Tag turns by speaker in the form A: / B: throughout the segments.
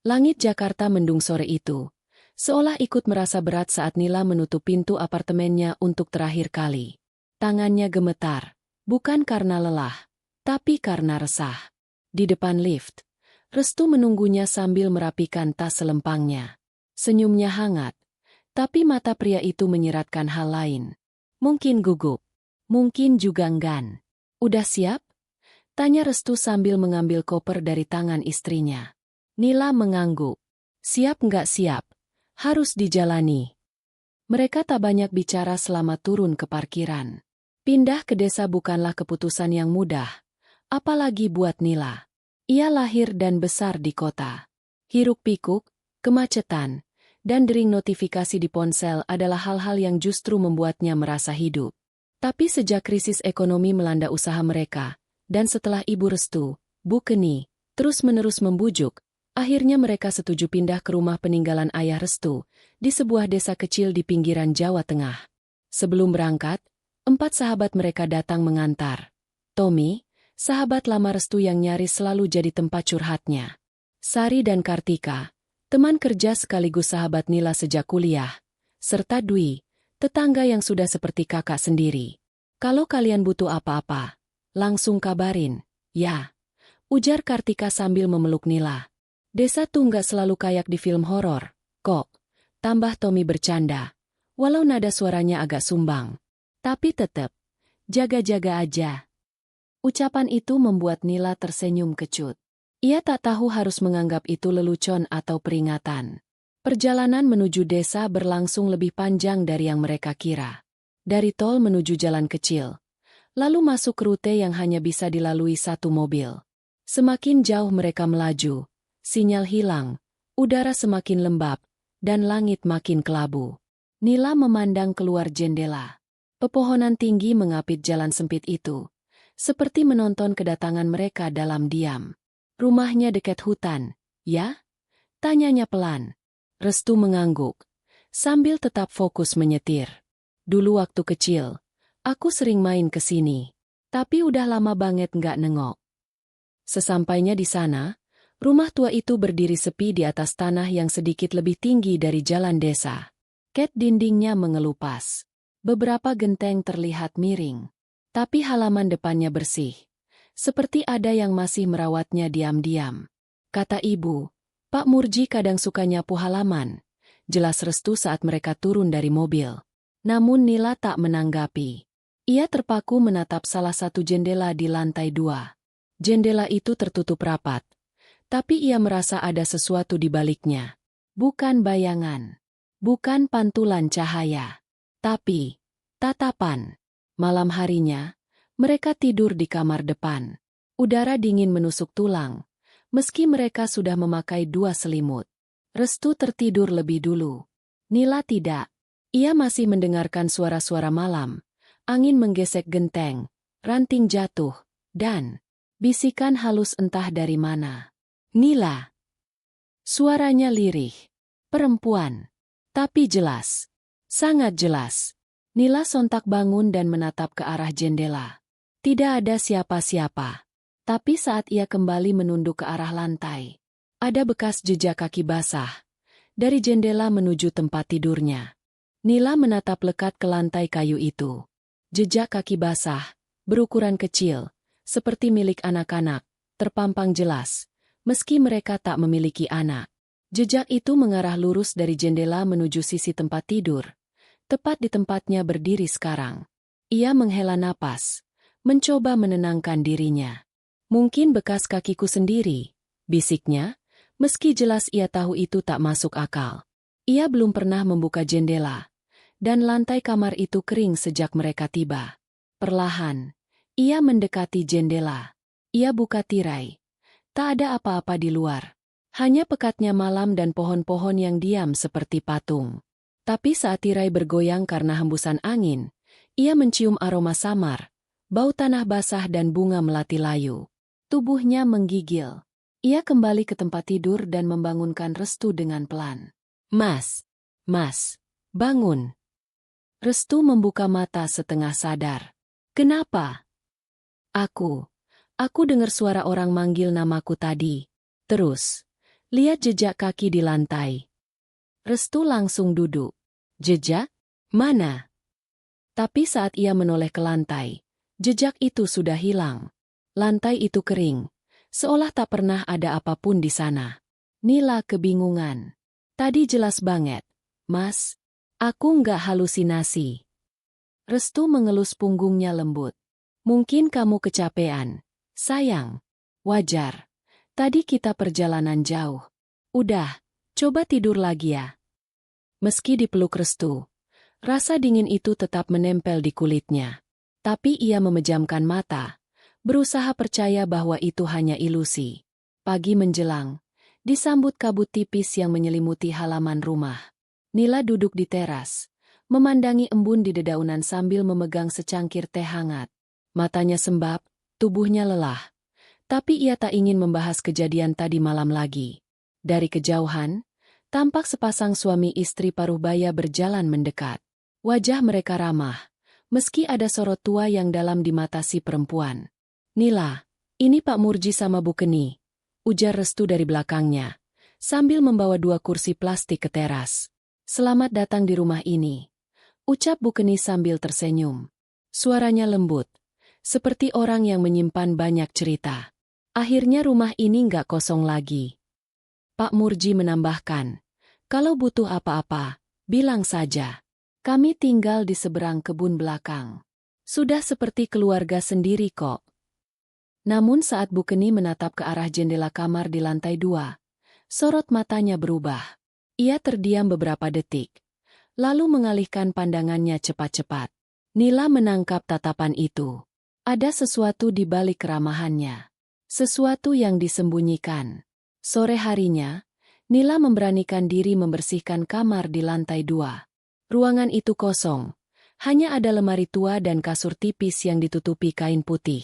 A: Langit Jakarta mendung sore itu, seolah ikut merasa berat saat Nila menutup pintu apartemennya untuk terakhir kali. Tangannya gemetar, bukan karena lelah, tapi karena resah. Di depan lift, Restu menunggunya sambil merapikan tas selempangnya. Senyumnya hangat, tapi mata pria itu menyiratkan hal lain. Mungkin gugup, mungkin juga enggan. "Udah siap?" tanya Restu sambil mengambil koper dari tangan istrinya. Nila mengangguk. "Siap nggak siap? Harus dijalani." Mereka tak banyak bicara selama turun ke parkiran. Pindah ke desa bukanlah keputusan yang mudah, apalagi buat Nila. Ia lahir dan besar di kota. Hiruk-pikuk, kemacetan, dan dering notifikasi di ponsel adalah hal-hal yang justru membuatnya merasa hidup. Tapi sejak krisis ekonomi melanda usaha mereka, dan setelah Ibu Restu, Bu Keni, terus-menerus membujuk, akhirnya mereka setuju pindah ke rumah peninggalan ayah Restu, di sebuah desa kecil di pinggiran Jawa Tengah. Sebelum berangkat, 4 sahabat mereka datang mengantar. Tommy, sahabat lama Restu yang nyaris selalu jadi tempat curhatnya. Sari dan Kartika, teman kerja sekaligus sahabat Nila sejak kuliah. Serta Dwi, tetangga yang sudah seperti kakak sendiri. "Kalau kalian butuh apa-apa, langsung kabarin, ya," ujar Kartika sambil memeluk Nila. "Desa tuh nggak selalu kayak di film horor, kok," tambah Tommy bercanda, walau nada suaranya agak sumbang. "Tapi tetep, jaga-jaga aja." Ucapan itu membuat Nila tersenyum kecut. Ia tak tahu harus menganggap itu lelucon atau peringatan. Perjalanan menuju desa berlangsung lebih panjang dari yang mereka kira. Dari tol menuju jalan kecil, lalu masuk rute yang hanya bisa dilalui satu mobil. Semakin jauh mereka melaju, sinyal hilang, udara semakin lembab, dan langit makin kelabu. Nila memandang keluar jendela. Pepohonan tinggi mengapit jalan sempit itu, seperti menonton kedatangan mereka dalam diam. "Rumahnya dekat hutan, ya?" tanyanya pelan. Restu mengangguk, sambil tetap fokus menyetir. "Dulu waktu kecil, aku sering main ke sini, tapi udah lama banget nggak nengok." Sesampainya di sana, rumah tua itu berdiri sepi di atas tanah yang sedikit lebih tinggi dari jalan desa. Ket dindingnya mengelupas. Beberapa genteng terlihat miring, tapi halaman depannya bersih, seperti ada yang masih merawatnya diam-diam. Kata ibu, Pak Murji kadang suka nyapu halaman, jelas Restu saat mereka turun dari mobil. Namun Nila tak menanggapi. Ia terpaku menatap salah satu jendela di lantai 2. Jendela itu tertutup rapat, tapi ia merasa ada sesuatu di baliknya. Bukan bayangan, bukan pantulan cahaya, tapi tatapan. Malam harinya, mereka tidur di kamar depan. Udara dingin menusuk tulang, meski mereka sudah memakai 2 selimut. Restu tertidur lebih dulu. Nila tidak. Ia masih mendengarkan suara-suara malam, angin menggesek genteng, ranting jatuh, dan bisikan halus entah dari mana. "Nila." Suaranya lirih. Perempuan. Tapi jelas. Sangat jelas. Nila sontak bangun dan menatap ke arah jendela. Tidak ada siapa-siapa. Tapi saat ia kembali menunduk ke arah lantai, ada bekas jejak kaki basah dari jendela menuju tempat tidurnya. Nila menatap lekat ke lantai kayu itu. Jejak kaki basah, berukuran kecil, seperti milik anak-anak, terpampang jelas, meski mereka tak memiliki anak. Jejak itu mengarah lurus dari jendela menuju sisi tempat tidur, tepat di tempatnya berdiri sekarang. Ia menghela napas, mencoba menenangkan dirinya. "Mungkin bekas kakiku sendiri," bisiknya, meski jelas ia tahu itu tak masuk akal. Ia belum pernah membuka jendela, dan lantai kamar itu kering sejak mereka tiba. Perlahan, ia mendekati jendela. Ia buka tirai. Tak ada apa-apa di luar. Hanya pekatnya malam dan pohon-pohon yang diam seperti patung. Tapi saat tirai bergoyang karena hembusan angin, ia mencium aroma samar, bau tanah basah dan bunga melati layu. Tubuhnya menggigil. Ia kembali ke tempat tidur dan membangunkan Restu dengan pelan. Mas, bangun." Restu membuka mata setengah sadar. "Kenapa?" Aku dengar suara orang manggil namaku tadi." Terus, Lihat jejak kaki di lantai. Restu langsung duduk. Jejak? Mana? Tapi saat ia menoleh ke lantai, jejak itu sudah hilang. Lantai itu kering, seolah tak pernah ada apapun di sana. Nila kebingungan. Tadi jelas banget. Mas, aku nggak halusinasi. Restu mengelus punggungnya lembut. Mungkin kamu kecapean. Sayang. Wajar. Tadi kita perjalanan jauh. Udah, coba tidur lagi ya. Meski dipeluk Restu, rasa dingin itu tetap menempel di kulitnya. Tapi ia memejamkan mata, berusaha percaya bahwa itu hanya ilusi. Pagi menjelang, disambut kabut tipis yang menyelimuti halaman rumah. Nila duduk di teras, memandangi embun di dedaunan sambil memegang secangkir teh hangat. Matanya sembab, tubuhnya lelah. Tapi ia tak ingin membahas kejadian tadi malam lagi. Dari kejauhan, tampak sepasang suami istri paruh baya berjalan mendekat. Wajah mereka ramah, meski ada sorot tua yang dalam di mata si perempuan. Nila, ini Pak Murji sama Bu Keni, ujar Restu dari belakangnya, sambil membawa 2 kursi plastik ke teras. Selamat datang di rumah ini, ucap Bu Keni sambil tersenyum. Suaranya lembut, seperti orang yang menyimpan banyak cerita. Akhirnya rumah ini nggak kosong lagi. Pak Murji menambahkan, kalau butuh apa-apa, bilang saja. Kami tinggal di seberang kebun belakang. Sudah seperti keluarga sendiri kok. Namun saat Bu Keni menatap ke arah jendela kamar di lantai 2, sorot matanya berubah. Ia terdiam beberapa detik, lalu mengalihkan pandangannya cepat-cepat. Nila menangkap tatapan itu. Ada sesuatu di balik keramahannya. Sesuatu yang disembunyikan. Sore harinya, Nila memberanikan diri membersihkan kamar di lantai 2. Ruangan itu kosong. Hanya ada lemari tua dan kasur tipis yang ditutupi kain putih.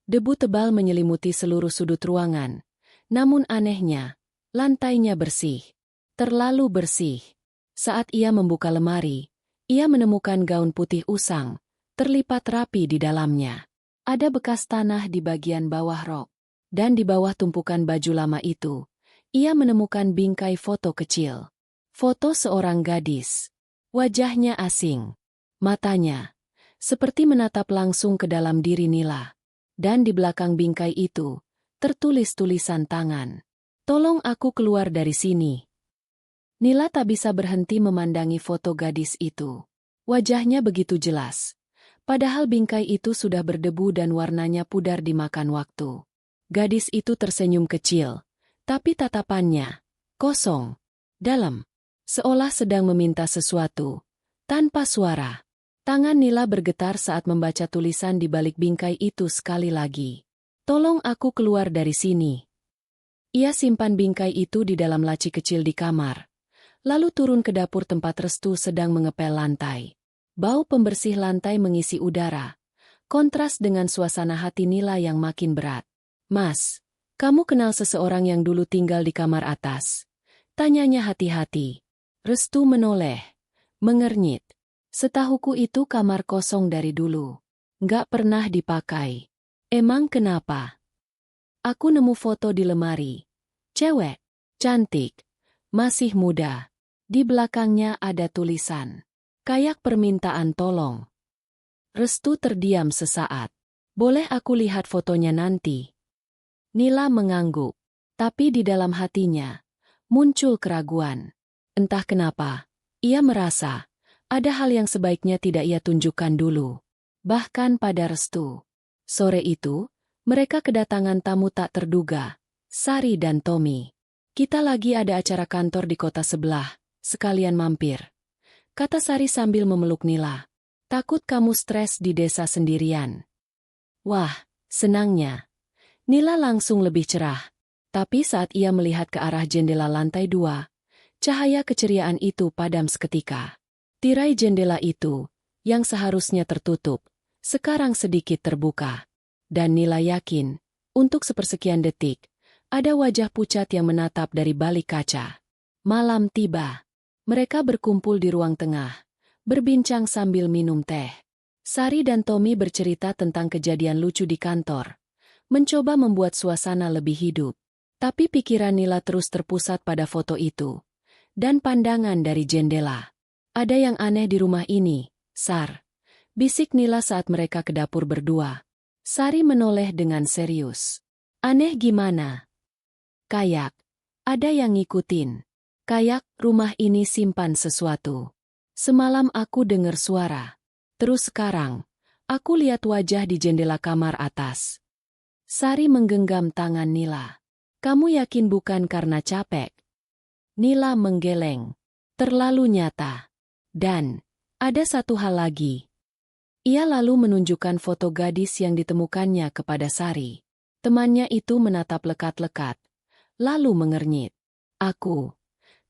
A: Debu tebal menyelimuti seluruh sudut ruangan. Namun anehnya, lantainya bersih. Terlalu bersih. Saat ia membuka lemari, ia menemukan gaun putih usang, terlipat rapi di dalamnya. Ada bekas tanah di bagian bawah rok. Dan di bawah tumpukan baju lama itu, ia menemukan bingkai foto kecil. Foto seorang gadis. Wajahnya asing. Matanya, seperti menatap langsung ke dalam diri Nila. Dan di belakang bingkai itu, tertulis tulisan tangan. Tolong aku keluar dari sini. Nila tak bisa berhenti memandangi foto gadis itu. Wajahnya begitu jelas. Padahal bingkai itu sudah berdebu dan warnanya pudar dimakan waktu. Gadis itu tersenyum kecil, tapi tatapannya kosong, dalam, seolah sedang meminta sesuatu. Tanpa suara, tangan Nila bergetar saat membaca tulisan di balik bingkai itu sekali lagi. Tolong aku keluar dari sini. Ia simpan bingkai itu di dalam laci kecil di kamar, lalu turun ke dapur tempat Restu sedang mengepel lantai. Bau pembersih lantai mengisi udara, kontras dengan suasana hati Nila yang makin berat. Mas, kamu kenal seseorang yang dulu tinggal di kamar atas? Tanyanya hati-hati. Restu menoleh, mengernyit. Setahuku itu kamar kosong dari dulu. Nggak pernah dipakai. Emang kenapa? Aku nemu foto di lemari. Cewek, cantik, masih muda. Di belakangnya ada tulisan. Kayak permintaan tolong. Restu terdiam sesaat. Boleh aku lihat fotonya nanti? Nila mengangguk, tapi di dalam hatinya muncul keraguan. Entah kenapa, ia merasa ada hal yang sebaiknya tidak ia tunjukkan dulu. Bahkan pada Restu. Sore itu, mereka kedatangan tamu tak terduga, Sari dan Tommy. Kita lagi ada acara kantor di kota sebelah, sekalian mampir. Kata Sari sambil memeluk Nila. Takut kamu stres di desa sendirian. Wah, senangnya. Nila langsung lebih cerah, tapi saat ia melihat ke arah jendela lantai 2, cahaya keceriaan itu padam seketika. Tirai jendela itu, yang seharusnya tertutup, sekarang sedikit terbuka. Dan Nila yakin, untuk sepersekian detik, ada wajah pucat yang menatap dari balik kaca. Malam tiba. Mereka berkumpul di ruang tengah, berbincang sambil minum teh. Sari dan Tommy bercerita tentang kejadian lucu di kantor. Mencoba membuat suasana lebih hidup. Tapi pikiran Nila terus terpusat pada foto itu. Dan pandangan dari jendela. Ada yang aneh di rumah ini, Sar. Bisik Nila saat mereka ke dapur berdua. Sari menoleh dengan serius. Aneh gimana? Kayak, ada yang ngikutin. Kayak, rumah ini simpan sesuatu. Semalam aku dengar suara. Terus sekarang, aku lihat wajah di jendela kamar atas. Sari menggenggam tangan Nila. Kamu yakin bukan karena capek? Nila menggeleng. Terlalu nyata. Dan, ada satu hal lagi. Ia lalu menunjukkan foto gadis yang ditemukannya kepada Sari. Temannya itu menatap lekat-lekat, lalu mengernyit. Aku,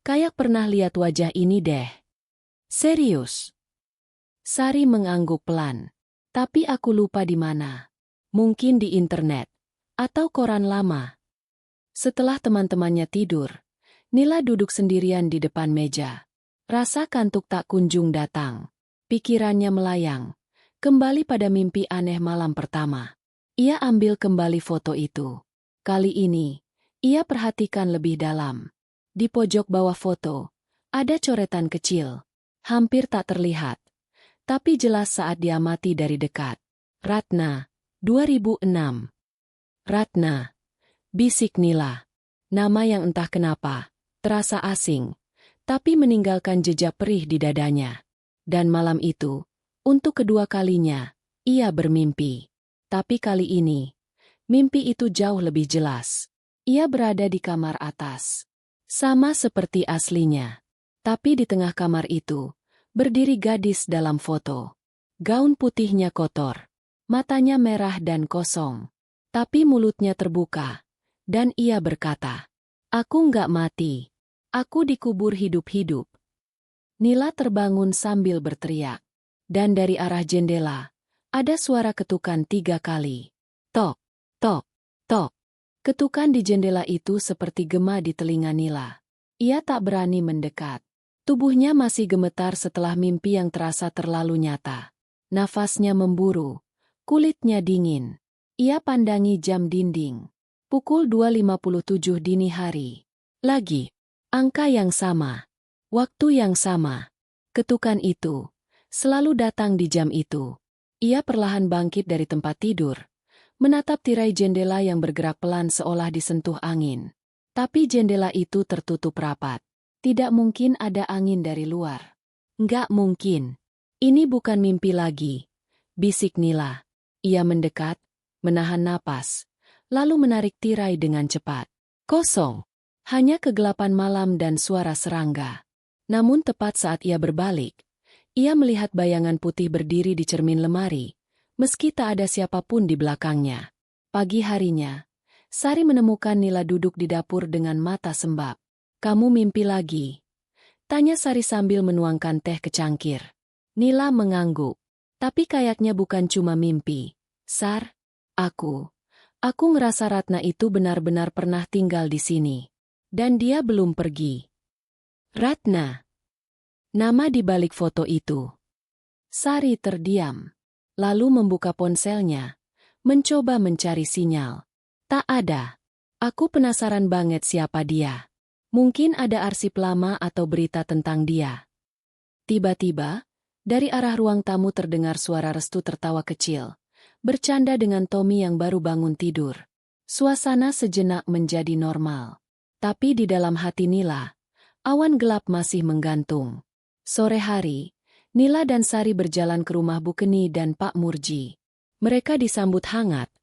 A: kayak pernah lihat wajah ini deh. Serius? Sari mengangguk pelan. Tapi aku lupa di mana. Mungkin di internet. Atau koran lama. Setelah teman-temannya tidur, Nila duduk sendirian di depan meja. Rasa kantuk tak kunjung datang. Pikirannya melayang. Kembali pada mimpi aneh malam pertama. Ia ambil kembali foto itu. Kali ini, ia perhatikan lebih dalam. Di pojok bawah foto, ada coretan kecil. Hampir tak terlihat. Tapi jelas saat diamati dari dekat. Ratna, 2006. Ratna. Bisik Nila. Nama yang entah kenapa, terasa asing. Tapi meninggalkan jejak perih di dadanya. Dan malam itu, untuk kedua kalinya, ia bermimpi. Tapi kali ini, mimpi itu jauh lebih jelas. Ia berada di kamar atas. Sama seperti aslinya. Tapi di tengah kamar itu, berdiri gadis dalam foto. Gaun putihnya kotor. Matanya merah dan kosong. Tapi mulutnya terbuka. Dan ia berkata, "Aku nggak mati. Aku dikubur hidup-hidup." Nila terbangun sambil berteriak. Dan dari arah jendela, ada suara ketukan 3 kali. Tok, tok, tok. Ketukan di jendela itu seperti gema di telinga Nila. Ia tak berani mendekat. Tubuhnya masih gemetar setelah mimpi yang terasa terlalu nyata. Nafasnya memburu. Kulitnya dingin. Ia pandangi jam dinding. Pukul 2.57 dini hari. Lagi. Angka yang sama. Waktu yang sama. Ketukan itu selalu datang di jam itu. Ia perlahan bangkit dari tempat tidur. Menatap tirai jendela yang bergerak pelan seolah disentuh angin. Tapi jendela itu tertutup rapat. Tidak mungkin ada angin dari luar. Nggak mungkin. Ini bukan mimpi lagi. Bisik Nila. Ia mendekat, menahan napas, lalu menarik tirai dengan cepat. Kosong. Hanya kegelapan malam dan suara serangga. Namun tepat saat ia berbalik, ia melihat bayangan putih berdiri di cermin lemari, meski tak ada siapapun di belakangnya. Pagi harinya, Sari menemukan Nila duduk di dapur dengan mata sembab. "Kamu mimpi lagi?" tanya Sari sambil menuangkan teh ke cangkir. Nila mengangguk. Tapi kayaknya bukan cuma mimpi. "Sar, aku ngerasa Ratna itu benar-benar pernah tinggal di sini. Dan dia belum pergi." Ratna. Nama di balik foto itu. Sari terdiam. Lalu membuka ponselnya. Mencoba mencari sinyal. Tak ada. Aku penasaran banget siapa dia. Mungkin ada arsip lama atau berita tentang dia. Tiba-tiba, dari arah ruang tamu terdengar suara Restu tertawa kecil. Bercanda dengan Tommy yang baru bangun tidur. Suasana sejenak menjadi normal. Tapi di dalam hati Nila, awan gelap masih menggantung. Sore hari, Nila dan Sari berjalan ke rumah Bu Keni dan Pak Murji. Mereka disambut hangat,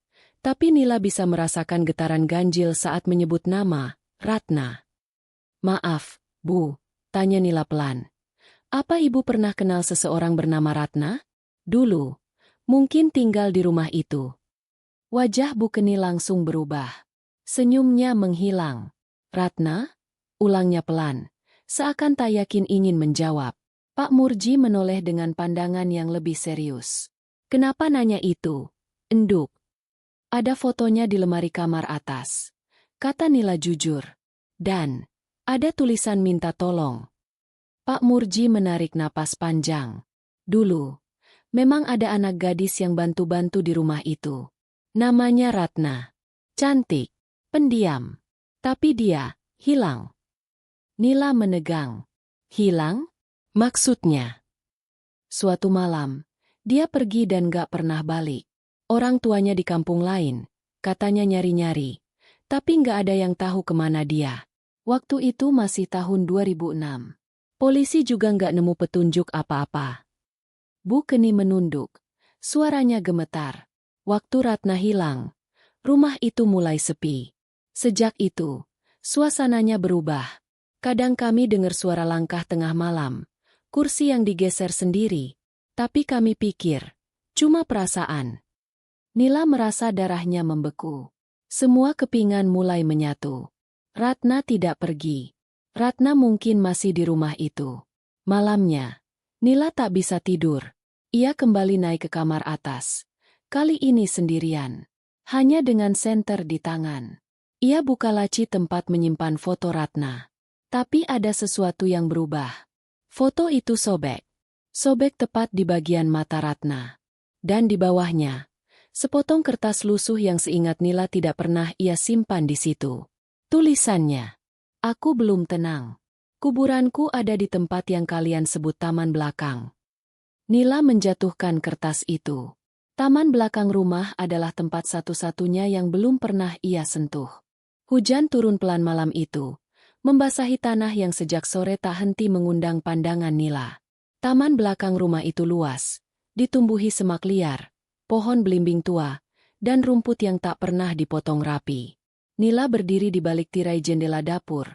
A: tapi Nila bisa merasakan getaran ganjil saat menyebut nama, Ratna. "Maaf, Bu," tanya Nila pelan. "Apa Ibu pernah kenal seseorang bernama Ratna?" "Dulu. Mungkin tinggal di rumah itu." Wajah Bu Keni langsung berubah. Senyumnya menghilang. "Ratna?" ulangnya pelan, seakan tak yakin ingin menjawab. Pak Murji menoleh dengan pandangan yang lebih serius. "Kenapa nanya itu? Enduk." "Ada fotonya di lemari kamar atas," kata Nila jujur. "Dan ada tulisan minta tolong." Pak Murji menarik napas panjang. Dulu, memang ada anak gadis yang bantu-bantu di rumah itu. Namanya Ratna. Cantik, pendiam. Tapi dia hilang. Nila menegang. Hilang? Maksudnya? Suatu malam, dia pergi dan gak pernah balik. Orang tuanya di kampung lain, katanya nyari-nyari. Tapi gak ada yang tahu kemana dia. Waktu itu masih tahun 2006. Polisi juga gak nemu petunjuk apa-apa. Bu Keni menunduk. Suaranya gemetar. Waktu Ratna hilang, rumah itu mulai sepi. Sejak itu, suasananya berubah. Kadang kami dengar suara langkah tengah malam, kursi yang digeser sendiri. Tapi kami pikir, cuma perasaan. Nila merasa darahnya membeku. Semua kepingan mulai menyatu. Ratna tidak pergi. Ratna mungkin masih di rumah itu. Malamnya, Nila tak bisa tidur. Ia kembali naik ke kamar atas. Kali ini sendirian. Hanya dengan senter di tangan. Ia buka laci tempat menyimpan foto Ratna. Tapi ada sesuatu yang berubah. Foto itu sobek. Sobek tepat di bagian mata Ratna. Dan di bawahnya, sepotong kertas lusuh yang seingat Nila tidak pernah ia simpan di situ. Tulisannya, "Aku belum tenang. Kuburanku ada di tempat yang kalian sebut taman belakang." Nila menjatuhkan kertas itu. Taman belakang rumah adalah tempat satu-satunya yang belum pernah ia sentuh. Hujan turun pelan malam itu, membasahi tanah yang sejak sore tak henti mengundang pandangan Nila. Taman belakang rumah itu luas, ditumbuhi semak liar, pohon belimbing tua, dan rumput yang tak pernah dipotong rapi. Nila berdiri di balik tirai jendela dapur,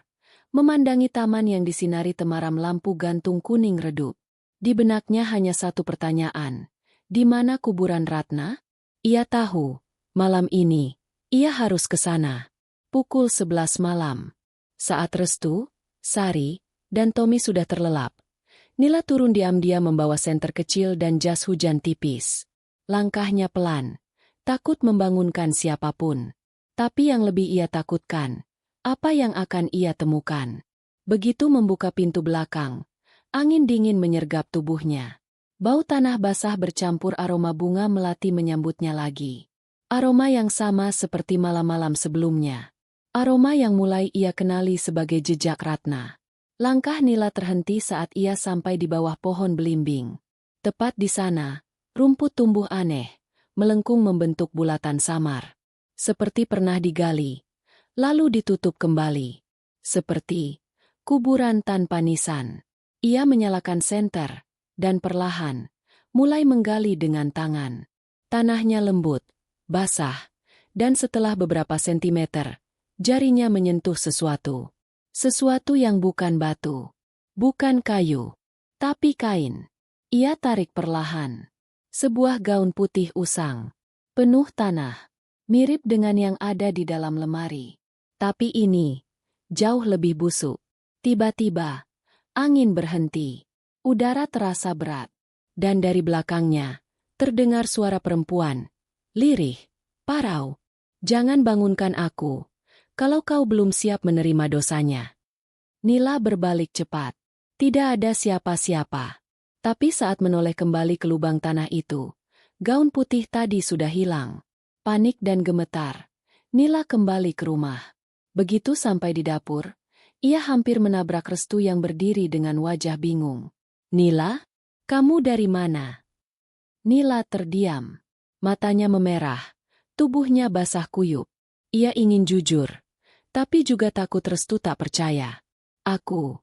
A: memandangi taman yang disinari temaram lampu gantung kuning redup. Di benaknya hanya satu pertanyaan, di mana kuburan Ratna? Ia tahu, malam ini, ia harus ke sana. Pukul 11 malam. Saat Restu, Sari, dan Tommy sudah terlelap, Nila turun diam-diam membawa senter kecil dan jas hujan tipis. Langkahnya pelan, takut membangunkan siapapun. Tapi yang lebih ia takutkan, apa yang akan ia temukan. Begitu membuka pintu belakang, angin dingin menyergap tubuhnya. Bau tanah basah bercampur aroma bunga melati menyambutnya lagi. Aroma yang sama seperti malam-malam sebelumnya. Aroma yang mulai ia kenali sebagai jejak Ratna. Langkah Nila terhenti saat ia sampai di bawah pohon belimbing. Tepat di sana, rumput tumbuh aneh, melengkung membentuk bulatan samar. Seperti pernah digali, lalu ditutup kembali. Seperti kuburan tanpa nisan. Ia menyalakan senter, dan perlahan, mulai menggali dengan tangan. Tanahnya lembut, basah, dan setelah beberapa sentimeter, jarinya menyentuh sesuatu. Sesuatu yang bukan batu, bukan kayu, tapi kain. Ia tarik perlahan. Sebuah gaun putih usang, penuh tanah, mirip dengan yang ada di dalam lemari. Tapi ini, jauh lebih busuk. Tiba-tiba, angin berhenti. Udara terasa berat. Dan dari belakangnya, terdengar suara perempuan. Lirih, parau. Jangan bangunkan aku, kalau kau belum siap menerima dosanya. Nila berbalik cepat. Tidak ada siapa-siapa. Tapi saat menoleh kembali ke lubang tanah itu, gaun putih tadi sudah hilang. Panik dan gemetar, Nila kembali ke rumah. Begitu sampai di dapur, ia hampir menabrak Restu yang berdiri dengan wajah bingung. "Nila, kamu dari mana?" Nila terdiam. Matanya memerah, tubuhnya basah kuyup. Ia ingin jujur, tapi juga takut Restu tak percaya. Aku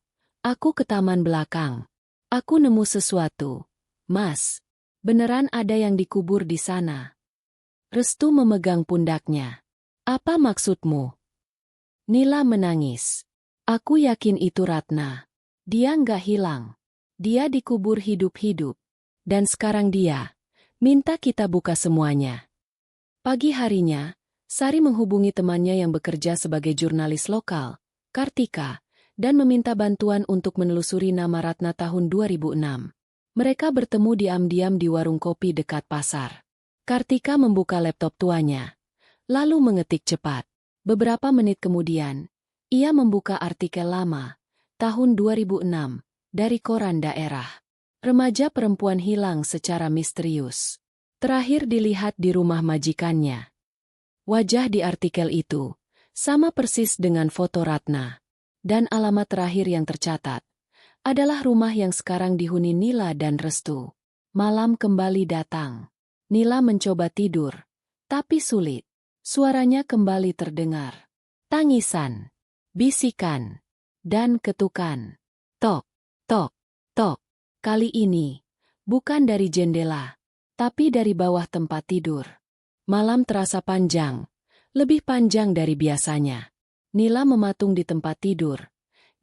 A: ke taman belakang. Aku nemu sesuatu. Mas, beneran ada yang dikubur di sana." Restu memegang pundaknya. "Apa maksudmu?" Nila menangis. "Aku yakin itu Ratna. Dia nggak hilang. Dia dikubur hidup-hidup. Dan sekarang dia minta kita buka semuanya." Pagi harinya, Sari menghubungi temannya yang bekerja sebagai jurnalis lokal, Kartika, dan meminta bantuan untuk menelusuri nama Ratna tahun 2006. Mereka bertemu diam-diam di warung kopi dekat pasar. Kartika membuka laptop tuanya, lalu mengetik cepat. Beberapa menit kemudian, ia membuka artikel lama, tahun 2006, dari koran daerah. Remaja perempuan hilang secara misterius. Terakhir dilihat di rumah majikannya. Wajah di artikel itu Sama persis dengan foto Ratna. Dan alamat terakhir yang tercatat adalah rumah yang sekarang dihuni Nila dan Restu. Malam kembali datang. Nila mencoba tidur, tapi sulit. Suaranya kembali terdengar. Tangisan, bisikan, dan ketukan. Tok, tok, tok. Kali ini, bukan dari jendela, tapi dari bawah tempat tidur. Malam terasa panjang, lebih panjang dari biasanya. Nila mematung di tempat tidur.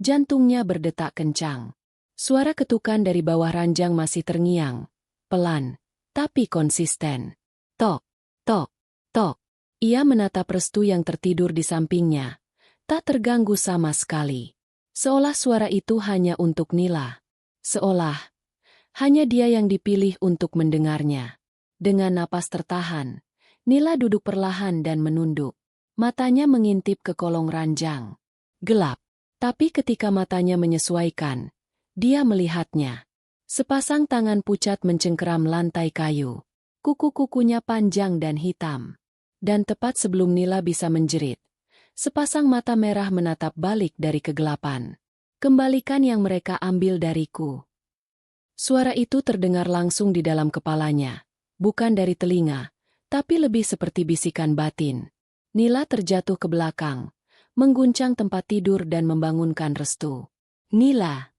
A: Jantungnya berdetak kencang. Suara ketukan dari bawah ranjang masih terngiang. Pelan, tapi konsisten. Tok, tok, tok. Ia menatap Restu yang tertidur di sampingnya. Tak terganggu sama sekali. Seolah suara itu hanya untuk Nila. Seolah hanya dia yang dipilih untuk mendengarnya. Dengan napas tertahan, Nila duduk perlahan dan menunduk. Matanya mengintip ke kolong ranjang. Gelap. Tapi ketika matanya menyesuaikan, dia melihatnya. Sepasang tangan pucat mencengkeram lantai kayu. Kuku-kukunya panjang dan hitam. Dan tepat sebelum Nila bisa menjerit, sepasang mata merah menatap balik dari kegelapan. Kembalikan yang mereka ambil dariku. Suara itu terdengar langsung di dalam kepalanya. Bukan dari telinga, tapi lebih seperti bisikan batin. Nila terjatuh ke belakang, mengguncang tempat tidur dan membangunkan Restu. Nila,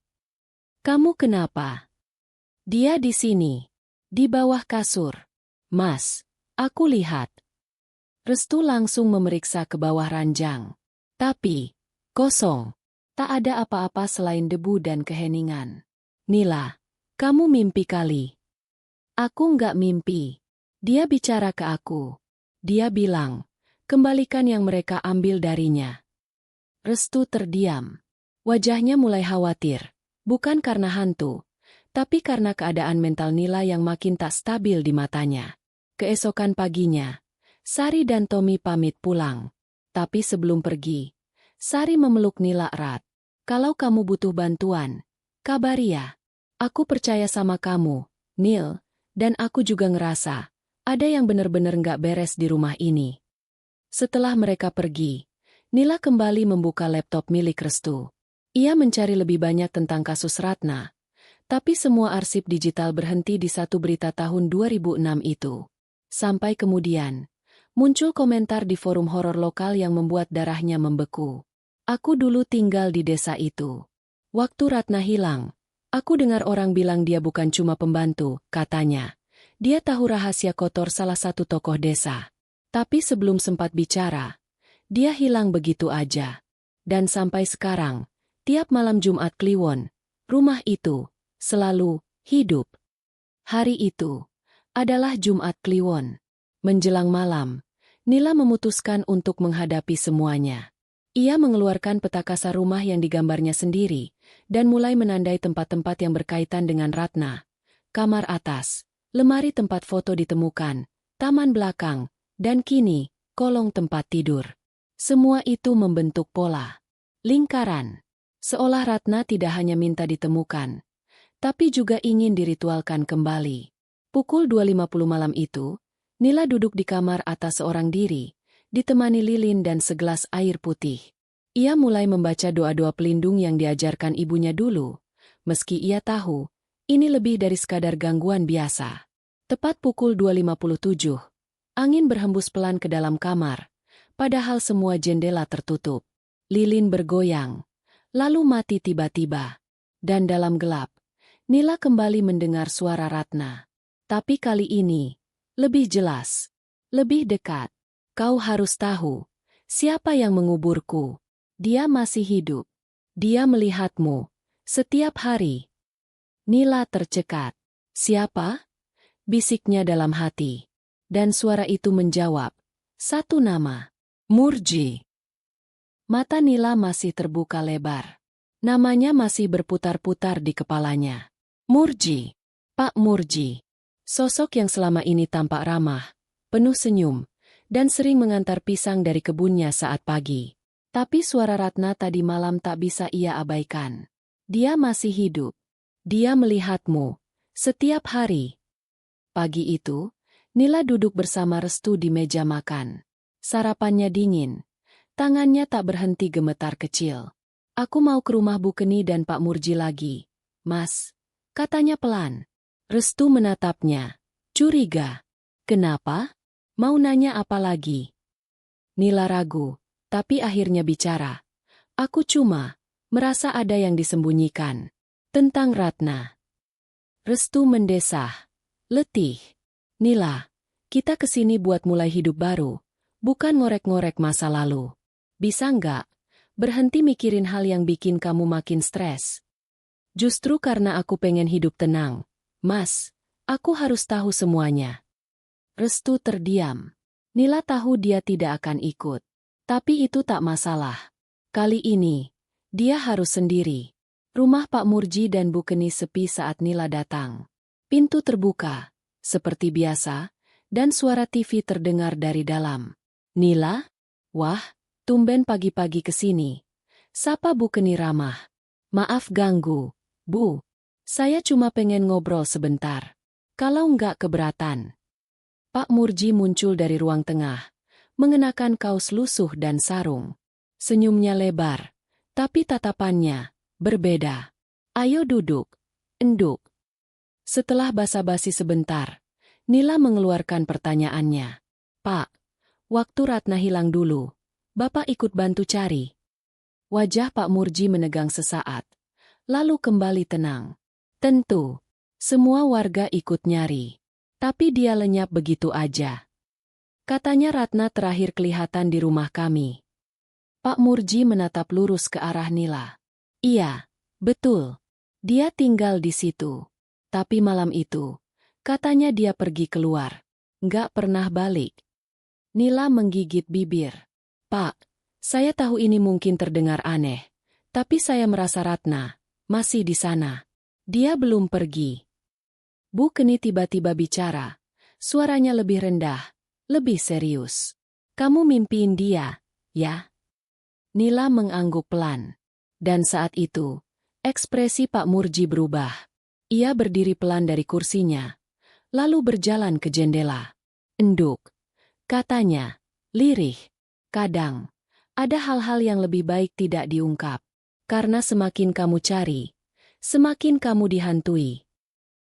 A: kamu kenapa? Dia di sini, di bawah kasur. Mas, aku lihat. Restu langsung memeriksa ke bawah ranjang. Tapi, kosong. Tak ada apa-apa selain debu dan keheningan. Nila, kamu mimpi kali. Aku nggak mimpi. Dia bicara ke aku. Dia bilang, kembalikan yang mereka ambil darinya. Restu terdiam. Wajahnya mulai khawatir. Bukan karena hantu, tapi karena keadaan mental Nila yang makin tak stabil di matanya. Keesokan paginya, Sari dan Tommy pamit pulang. Tapi sebelum pergi, Sari memeluk Nila erat. Kalau kamu butuh bantuan, kabari ya. Aku percaya sama kamu, Nil, dan aku juga ngerasa ada yang benar-benar nggak beres di rumah ini. Setelah mereka pergi, Nila kembali membuka laptop milik Restu. Ia mencari lebih banyak tentang kasus Ratna, tapi semua arsip digital berhenti di satu berita tahun 2006 itu. Sampai kemudian, muncul komentar di forum horor lokal yang membuat darahnya membeku. Aku dulu tinggal di desa itu. Waktu Ratna hilang, aku dengar orang bilang dia bukan cuma pembantu, katanya. Dia tahu rahasia kotor salah satu tokoh desa. Tapi sebelum sempat bicara, dia hilang begitu aja. Dan sampai sekarang, tiap malam Jumat Kliwon, rumah itu selalu hidup. Hari itu adalah Jumat Kliwon. Menjelang malam, Nila memutuskan untuk menghadapi semuanya. Ia mengeluarkan peta kasar rumah yang digambarnya sendiri, dan mulai menandai tempat-tempat yang berkaitan dengan Ratna. Kamar atas, lemari tempat foto ditemukan, taman belakang, dan kini, kolong tempat tidur. Semua itu membentuk pola. Lingkaran. Seolah Ratna tidak hanya minta ditemukan, tapi juga ingin diritualkan kembali. Pukul 2.50 malam itu, Nila duduk di kamar atas seorang diri, ditemani lilin dan segelas air putih. Ia mulai membaca doa-doa pelindung yang diajarkan ibunya dulu, meski ia tahu, ini lebih dari sekadar gangguan biasa. Tepat pukul 2.57, angin berhembus pelan ke dalam kamar, padahal semua jendela tertutup. Lilin bergoyang, lalu mati tiba-tiba. Dan dalam gelap, Nila kembali mendengar suara Ratna. Tapi kali ini, lebih jelas, lebih dekat. Kau harus tahu, siapa yang menguburku. Dia masih hidup. Dia melihatmu, setiap hari. Nila tercekat. Siapa? Bisiknya dalam hati. Dan suara itu menjawab, satu nama, Murji. Mata Nila masih terbuka lebar. Namanya masih berputar-putar di kepalanya. Murji. Pak Murji. Sosok yang selama ini tampak ramah, penuh senyum, dan sering mengantar pisang dari kebunnya saat pagi. Tapi suara Ratna tadi malam tak bisa ia abaikan. Dia masih hidup. Dia melihatmu, setiap hari. Pagi itu, Nila duduk bersama Restu di meja makan. Sarapannya dingin, Tangannya tak berhenti gemetar kecil. Aku mau ke rumah Bu Keni dan Pak Murji lagi, Mas, katanya pelan. Restu menatapnya. Curiga. Kenapa? Mau nanya apa lagi? Nila ragu, tapi akhirnya bicara. Aku cuma merasa ada yang disembunyikan. Tentang Ratna. Restu mendesah. Letih. Nila, kita kesini buat mulai hidup baru, bukan ngorek-ngorek masa lalu. Bisa nggak berhenti mikirin hal yang bikin kamu makin stres? Justru karena aku pengen hidup tenang, Mas, aku harus tahu semuanya. Restu terdiam. Nila tahu dia tidak akan ikut. Tapi itu tak masalah. Kali ini, dia harus sendiri. Rumah Pak Murji dan Bu Keni sepi saat Nila datang. Pintu terbuka, seperti biasa, dan suara TV terdengar dari dalam. Nila? Wah, tumben pagi-pagi kesini. Sapa Bu Keni ramah. Maaf ganggu, Bu. Saya cuma pengen ngobrol sebentar. Kalau nggak keberatan. Pak Murji muncul dari ruang tengah, mengenakan kaos lusuh dan sarung. Senyumnya lebar, tapi tatapannya berbeda. Ayo duduk, enduk. Setelah basa-basi sebentar, Nila mengeluarkan pertanyaannya. Pak, waktu Ratna hilang dulu, Bapak ikut bantu cari. Wajah Pak Murji menegang sesaat, lalu kembali tenang. Tentu, semua warga ikut nyari. Tapi dia lenyap begitu aja. Katanya Ratna terakhir kelihatan di rumah kami. Pak Murji menatap lurus ke arah Nila. Iya, betul. Dia tinggal di situ. Tapi malam itu, katanya dia pergi keluar. Nggak pernah balik. Nila menggigit bibir. Pak, saya tahu ini mungkin terdengar aneh. Tapi saya merasa Ratna masih di sana. Dia belum pergi. Bu Keni tiba-tiba bicara. Suaranya lebih rendah, lebih serius. Kamu mimpiin dia, ya? Nila mengangguk pelan. Dan saat itu, ekspresi Pak Murji berubah. Ia berdiri pelan dari kursinya, lalu berjalan ke jendela. Enduk. Katanya, lirih. Kadang, ada hal-hal yang lebih baik tidak diungkap. Karena semakin kamu cari, semakin kamu dihantui.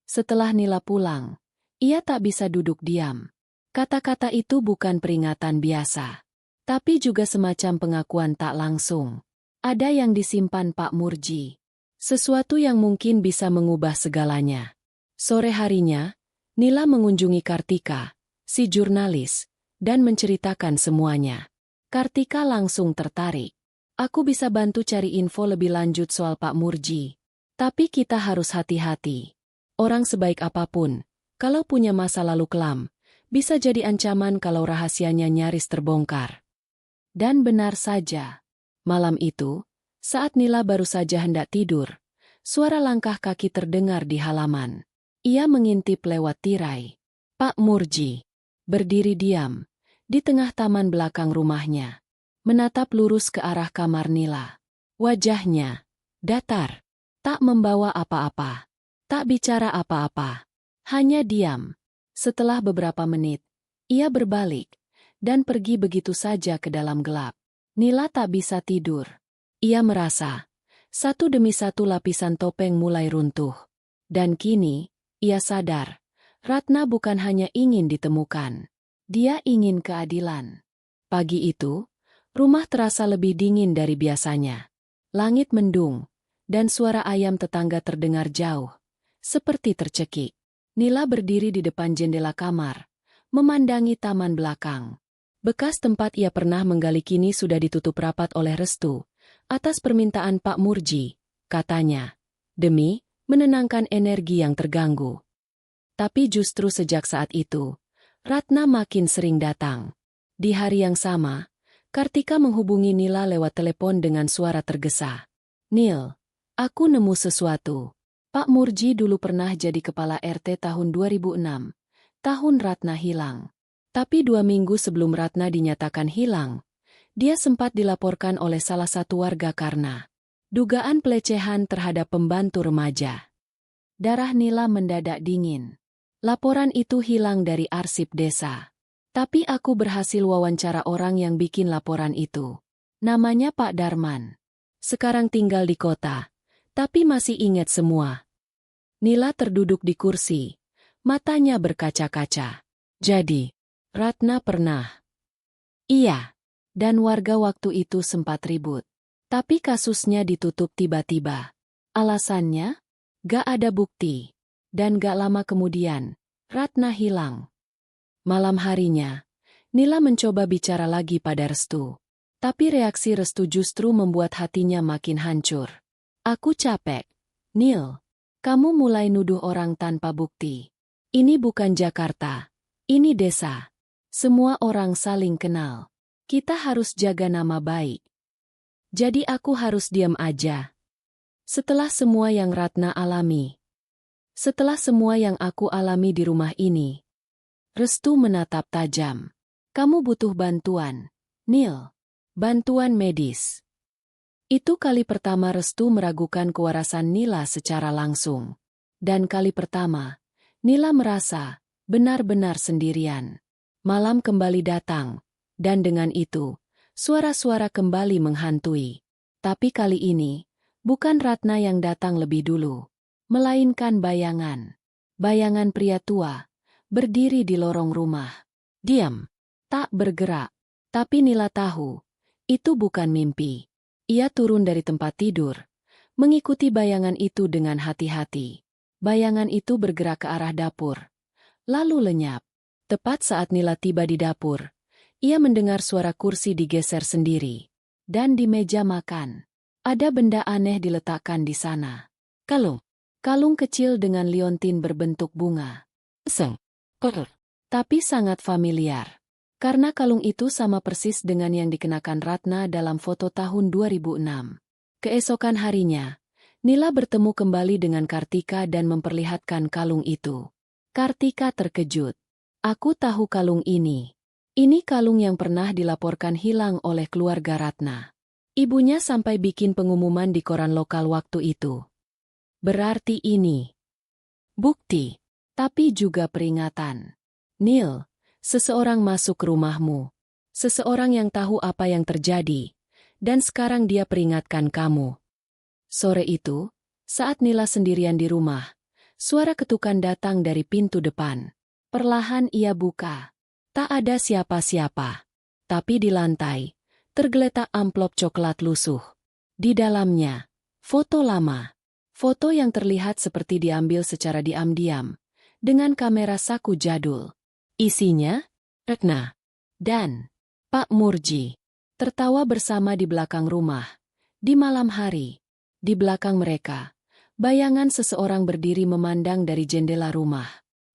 A: Setelah Nila pulang, ia tak bisa duduk diam. Kata-kata itu bukan peringatan biasa, tapi juga semacam pengakuan tak langsung. Ada yang disimpan Pak Murji. Sesuatu yang mungkin bisa mengubah segalanya. Sore harinya, Nila mengunjungi Kartika, si jurnalis, dan menceritakan semuanya. Kartika langsung tertarik. Aku bisa bantu cari info lebih lanjut soal Pak Murji. Tapi kita harus hati-hati. Orang sebaik apapun, kalau punya masa lalu kelam, bisa jadi ancaman kalau rahasianya nyaris terbongkar. Dan benar saja. Malam itu, saat Nila baru saja hendak tidur, suara langkah kaki terdengar di halaman. Ia mengintip lewat tirai. Pak Murji berdiri diam di tengah taman belakang rumahnya, menatap lurus ke arah kamar Nila. Wajahnya datar, tak membawa apa-apa. Tak bicara apa-apa, hanya diam. Setelah beberapa menit, ia berbalik dan pergi begitu saja ke dalam gelap. Nila tak bisa tidur. Ia merasa, satu demi satu lapisan topeng mulai runtuh. Dan kini, ia sadar, Ratna bukan hanya ingin ditemukan. Dia ingin keadilan. Pagi itu, rumah terasa lebih dingin dari biasanya. Langit mendung, dan suara ayam tetangga terdengar jauh. Seperti tercekik. Nila berdiri di depan jendela kamar, memandangi taman belakang. Bekas tempat ia pernah menggali kini sudah ditutup rapat oleh Restu, atas permintaan Pak Murji, katanya, demi menenangkan energi yang terganggu. Tapi justru sejak saat itu, Ratna makin sering datang. Di hari yang sama, Kartika menghubungi Nila lewat telepon dengan suara tergesa. Nil, aku nemu sesuatu. Pak Murji dulu pernah jadi kepala RT tahun 2006, tahun Ratna hilang. Tapi 2 minggu sebelum Ratna dinyatakan hilang, dia sempat dilaporkan oleh salah satu warga karena dugaan pelecehan terhadap pembantu remaja. Darah Nila mendadak dingin. Laporan itu hilang dari arsip desa. Tapi aku berhasil wawancara orang yang bikin laporan itu. Namanya Pak Darman. Sekarang tinggal di kota, tapi masih ingat semua. Nila terduduk di kursi, matanya berkaca-kaca. Jadi, Ratna pernah. Iya. Dan warga waktu itu sempat ribut. Tapi kasusnya ditutup tiba-tiba. Alasannya? Gak ada bukti. Dan gak lama kemudian, Ratna hilang. Malam harinya, Nila mencoba bicara lagi pada Restu. Tapi reaksi Restu justru membuat hatinya makin hancur. Aku capek. Nil, kamu mulai nuduh orang tanpa bukti. Ini bukan Jakarta. Ini desa. Semua orang saling kenal. Kita harus jaga nama baik. Jadi aku harus diam aja. Setelah semua yang Ratna alami. Setelah semua yang aku alami di rumah ini. Restu menatap tajam. Kamu butuh bantuan, Nil. Bantuan medis. Itu kali pertama Restu meragukan kewarasan Nila secara langsung. Dan kali pertama, Nila merasa benar-benar sendirian. Malam kembali datang. Dan dengan itu, suara-suara kembali menghantui. Tapi kali ini, bukan Ratna yang datang lebih dulu. Melainkan bayangan. Bayangan pria tua, berdiri di lorong rumah. Diam. Tak bergerak. Tapi Nila tahu, itu bukan mimpi. Ia turun dari tempat tidur, mengikuti bayangan itu dengan hati-hati. Bayangan itu bergerak ke arah dapur. Lalu lenyap. Tepat saat Nila tiba di dapur, ia mendengar suara kursi digeser sendiri. Dan di meja makan, ada benda aneh diletakkan di sana. Kalung. Kalung kecil dengan liontin berbentuk bunga. Tapi sangat familiar. Karena kalung itu sama persis dengan yang dikenakan Ratna dalam foto tahun 2006. Keesokan harinya, Nila bertemu kembali dengan Kartika dan memperlihatkan kalung itu. Kartika terkejut. Aku tahu kalung ini. Ini kalung yang pernah dilaporkan hilang oleh keluarga Ratna. Ibunya sampai bikin pengumuman di koran lokal waktu itu. Berarti ini bukti, tapi juga peringatan. Nil, seseorang masuk ke rumahmu. Seseorang yang tahu apa yang terjadi. Dan sekarang dia peringatkan kamu. Sore itu, saat Nila sendirian di rumah, suara ketukan datang dari pintu depan. Perlahan ia buka. Tak ada siapa-siapa. Tapi di lantai, tergeletak amplop coklat lusuh. Di dalamnya, foto lama. Foto yang terlihat seperti diambil secara diam-diam, dengan kamera saku jadul. Isinya, Ratna dan Pak Murji tertawa bersama di belakang rumah. Di malam hari, di belakang mereka, bayangan seseorang berdiri memandang dari jendela rumah.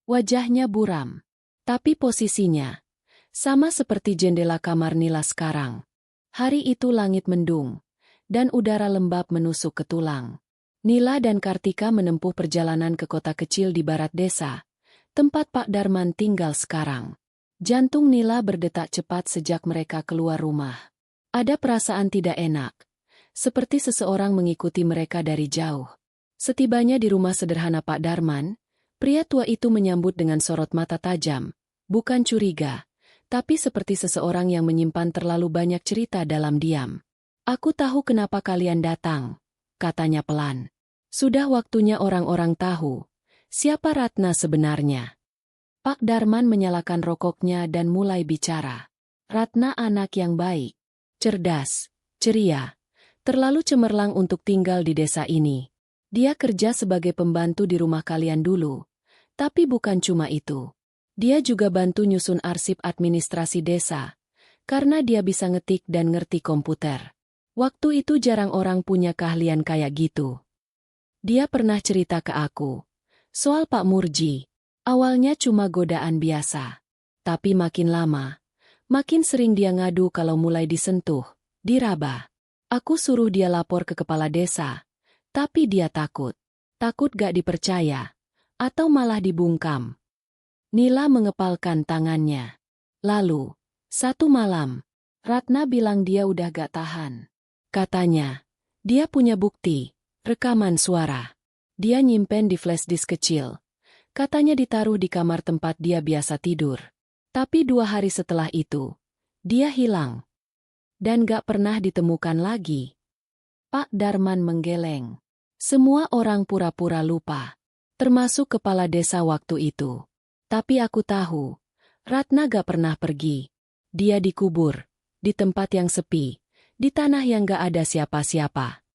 A: Wajahnya buram, tapi posisinya sama seperti jendela kamar Nila sekarang. Hari itu langit mendung, dan udara lembab menusuk ke tulang. Nila dan Kartika menempuh perjalanan ke kota kecil di barat desa, tempat Pak Darman tinggal sekarang. Jantung Nila berdetak cepat sejak mereka keluar rumah. Ada perasaan tidak enak, seperti seseorang mengikuti mereka dari jauh. Setibanya di rumah sederhana Pak Darman, pria tua itu menyambut dengan sorot mata tajam, bukan curiga, tapi seperti seseorang yang menyimpan terlalu banyak cerita dalam diam. Aku tahu kenapa kalian datang, katanya pelan. Sudah waktunya orang-orang tahu siapa Ratna sebenarnya. Pak Darman menyalakan rokoknya dan mulai bicara. Ratna anak yang baik, cerdas, ceria, terlalu cemerlang untuk tinggal di desa ini. Dia kerja sebagai pembantu di rumah kalian dulu. Tapi bukan cuma itu. Dia juga bantu nyusun arsip administrasi desa, karena dia bisa ngetik dan ngerti komputer. Waktu itu jarang orang punya keahlian kayak gitu. Dia pernah cerita ke aku soal Pak Murji. Awalnya cuma godaan biasa. Tapi makin lama, makin sering dia ngadu kalau mulai disentuh, diraba. Aku suruh dia lapor ke kepala desa, tapi dia takut. Takut gak dipercaya, atau malah dibungkam. Nila mengepalkan tangannya. Lalu, satu malam, Ratna bilang dia udah gak tahan. Katanya, dia punya bukti, rekaman suara. Dia nyimpen di flash disk kecil. Katanya ditaruh di kamar tempat dia biasa tidur. Tapi 2 hari setelah itu, dia hilang. Dan gak pernah ditemukan lagi. Pak Darman menggeleng. Semua orang pura-pura lupa. Termasuk kepala desa waktu itu. Tapi aku tahu, Ratna gak pernah pergi. Dia dikubur, di tempat yang sepi, di tanah yang gak ada siapa-siapa.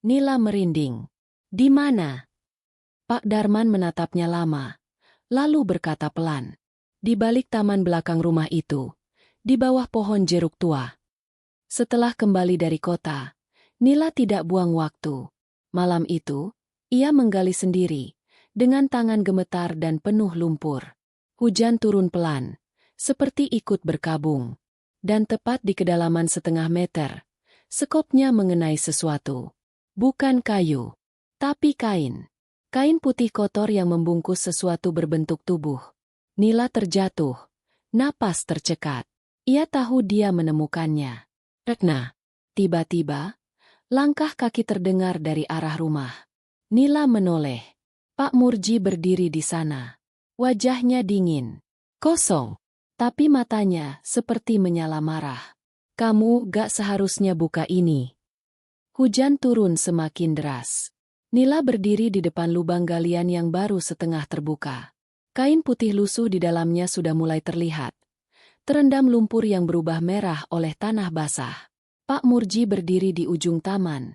A: Nila merinding. Di mana? Pak Darman menatapnya lama, lalu berkata pelan. Di balik taman belakang rumah itu, di bawah pohon jeruk tua. Setelah kembali dari kota, Nila tidak buang waktu. Malam itu, ia menggali sendiri, dengan tangan gemetar dan penuh lumpur. Hujan turun pelan, seperti ikut berkabung. Dan tepat di kedalaman setengah meter, sekopnya mengenai sesuatu. Bukan kayu, tapi kain. Kain putih kotor yang membungkus sesuatu berbentuk tubuh. Nila terjatuh, napas tercekat. Ia tahu dia menemukannya. Retna. Tiba-tiba, langkah kaki terdengar dari arah rumah. Nila menoleh. Pak Murji berdiri di sana. Wajahnya dingin, kosong, tapi matanya seperti menyala marah. Kamu gak seharusnya buka ini. Hujan turun semakin deras. Nila berdiri di depan lubang galian yang baru setengah terbuka. Kain putih lusuh di dalamnya sudah mulai terlihat. Terendam lumpur yang berubah merah oleh tanah basah. Pak Murji berdiri di ujung taman,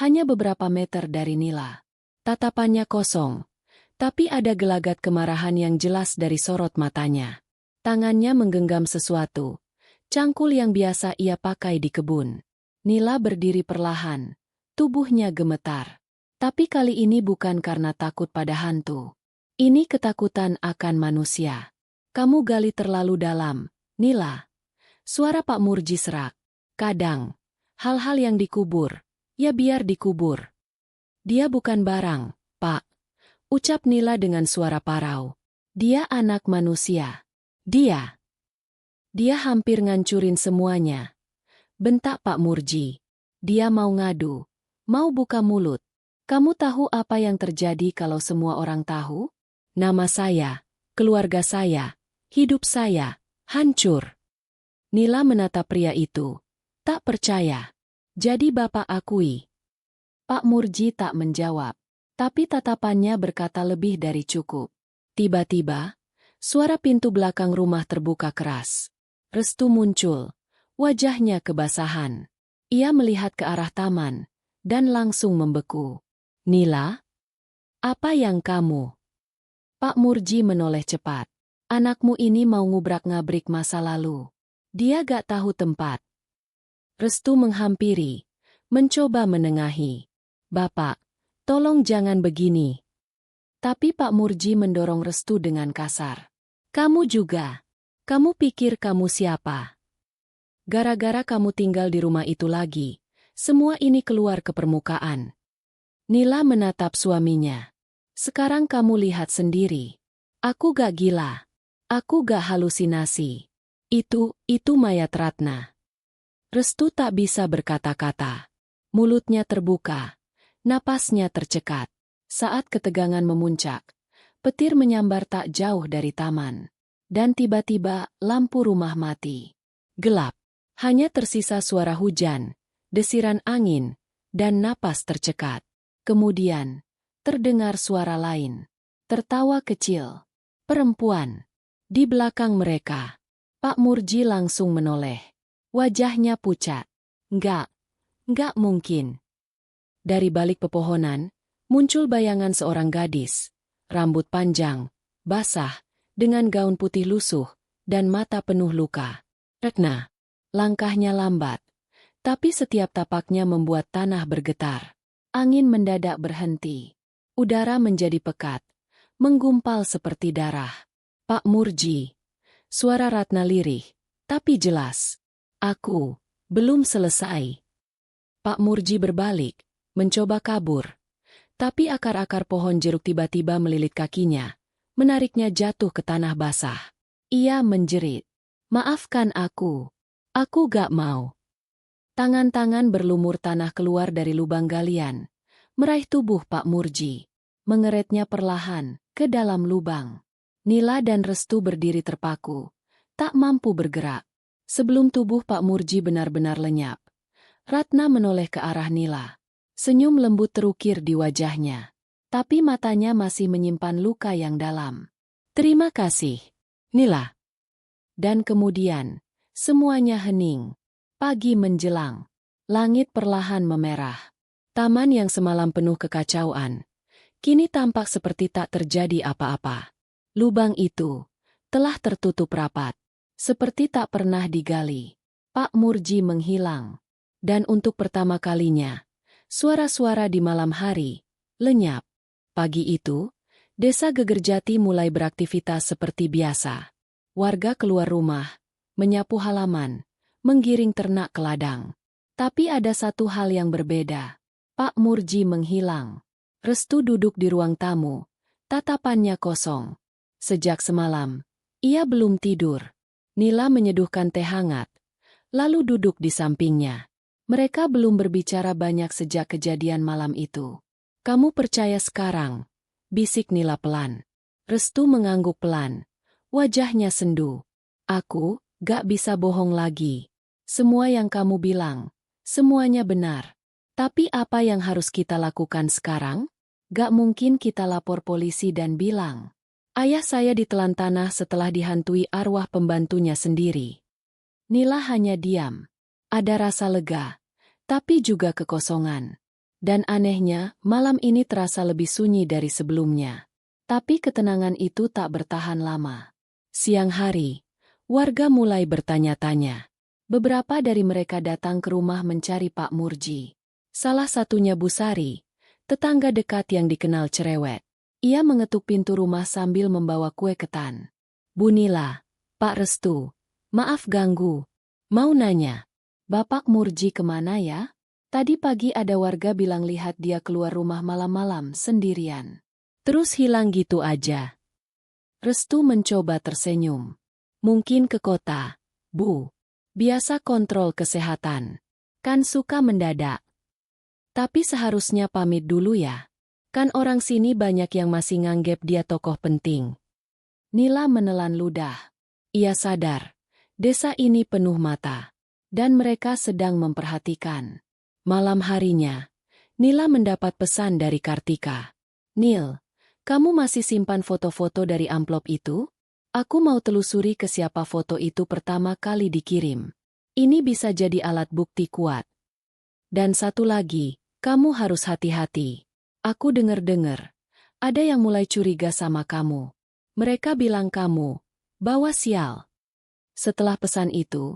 A: hanya beberapa meter dari Nila. Tatapannya kosong, tapi ada gelagat kemarahan yang jelas dari sorot matanya. Tangannya menggenggam sesuatu, cangkul yang biasa ia pakai di kebun. Nila berdiri perlahan, tubuhnya gemetar. Tapi kali ini bukan karena takut pada hantu. Ini ketakutan akan manusia. Kamu gali terlalu dalam, Nila. Suara Pak Murji serak. Kadang, hal-hal yang dikubur, ya biar dikubur. Dia bukan barang, Pak. Ucap Nila dengan suara parau. Dia anak manusia. Dia hampir ngancurin semuanya. Bentak Pak Murji. Dia mau ngadu, mau buka mulut. Kamu tahu apa yang terjadi kalau semua orang tahu? Nama saya, keluarga saya, hidup saya, hancur. Nila menatap pria itu. Tak percaya. Jadi Bapak akui. Pak Murji tak menjawab. Tapi tatapannya berkata lebih dari cukup. Tiba-tiba, suara pintu belakang rumah terbuka keras. Restu muncul. Wajahnya kebasahan. Ia melihat ke arah taman, dan langsung membeku. Nila? Apa yang kamu? Pak Murji menoleh cepat. Anakmu ini mau ngubrak-ngabrik masa lalu. Dia gak tahu tempat. Restu menghampiri, mencoba menengahi. Bapak, tolong jangan begini. Tapi Pak Murji mendorong Restu dengan kasar. Kamu juga. Kamu pikir kamu siapa? Gara-gara kamu tinggal di rumah itu lagi, semua ini keluar ke permukaan. Nila menatap suaminya. Sekarang kamu lihat sendiri. Aku gak gila. Aku gak halusinasi. Itu mayat Ratna. Restu tak bisa berkata-kata. Mulutnya terbuka. Napasnya tercekat. Saat ketegangan memuncak, petir menyambar tak jauh dari taman. Dan tiba-tiba lampu rumah mati. Gelap. Hanya tersisa suara hujan, desiran angin, dan napas tercekat. Kemudian, terdengar suara lain. Tertawa kecil. Perempuan. Di belakang mereka. Pak Murji langsung menoleh. Wajahnya pucat. Enggak mungkin. Dari balik pepohonan, muncul bayangan seorang gadis. Rambut panjang, basah, dengan gaun putih lusuh, dan mata penuh luka. Retna. Langkahnya lambat. Tapi setiap tapaknya membuat tanah bergetar. Angin mendadak berhenti. Udara menjadi pekat. Menggumpal seperti darah. Pak Murji. Suara Ratna lirih, tapi jelas. Aku belum selesai. Pak Murji berbalik, mencoba kabur. Tapi akar-akar pohon jeruk tiba-tiba melilit kakinya, menariknya jatuh ke tanah basah. Ia menjerit. Maafkan aku. Aku gak mau. Tangan-tangan berlumur tanah keluar dari lubang galian, meraih tubuh Pak Murji, mengeretnya perlahan ke dalam lubang. Nila dan Restu berdiri terpaku, tak mampu bergerak. Sebelum tubuh Pak Murji benar-benar lenyap, Ratna menoleh ke arah Nila. Senyum lembut terukir di wajahnya. Tapi matanya masih menyimpan luka yang dalam. Terima kasih, Nila. Dan kemudian, semuanya hening. Pagi menjelang. Langit perlahan memerah. Taman yang semalam penuh kekacauan, kini tampak seperti tak terjadi apa-apa. Lubang itu telah tertutup rapat, seperti tak pernah digali. Pak Murji menghilang. Dan untuk pertama kalinya, suara-suara di malam hari lenyap. Pagi itu, desa Gegerjati mulai beraktivitas seperti biasa. Warga keluar rumah, menyapu halaman, menggiring ternak ke ladang. Tapi ada satu hal yang berbeda. Pak Murji menghilang. Restu duduk di ruang tamu, tatapannya kosong. Sejak semalam, ia belum tidur. Nila menyeduhkan teh hangat, lalu duduk di sampingnya. Mereka belum berbicara banyak sejak kejadian malam itu. Kamu percaya sekarang? Bisik Nila pelan. Restu mengangguk pelan. Wajahnya sendu. Aku gak bisa bohong lagi. Semua yang kamu bilang, semuanya benar. Tapi apa yang harus kita lakukan sekarang? Gak mungkin kita lapor polisi dan bilang, ayah saya ditelan tanah setelah dihantui arwah pembantunya sendiri. Nila hanya diam. Ada rasa lega, tapi juga kekosongan. Dan anehnya, malam ini terasa lebih sunyi dari sebelumnya. Tapi ketenangan itu tak bertahan lama. Siang hari, warga mulai bertanya-tanya. Beberapa dari mereka datang ke rumah mencari Pak Murji. Salah satunya Bu Sari, tetangga dekat yang dikenal cerewet. Ia mengetuk pintu rumah sambil membawa kue ketan. Bu Nila, Pak Restu, maaf ganggu. Mau nanya, Bapak Murji kemana ya? Tadi pagi ada warga bilang lihat dia keluar rumah malam-malam sendirian. Terus hilang gitu aja. Restu mencoba tersenyum. Mungkin ke kota, Bu. Biasa kontrol kesehatan. Kan suka mendadak. Tapi seharusnya pamit dulu ya. Kan orang sini banyak yang masih nganggep dia tokoh penting. Nila menelan ludah. Ia sadar, desa ini penuh mata. Dan mereka sedang memperhatikan. Malam harinya, Nila mendapat pesan dari Kartika. Nil, kamu masih simpan foto-foto dari amplop itu? Aku mau telusuri ke siapa foto itu pertama kali dikirim. Ini bisa jadi alat bukti kuat. Dan satu lagi, kamu harus hati-hati. Aku dengar-dengar, ada yang mulai curiga sama kamu. Mereka bilang kamu bawa sial. Setelah pesan itu,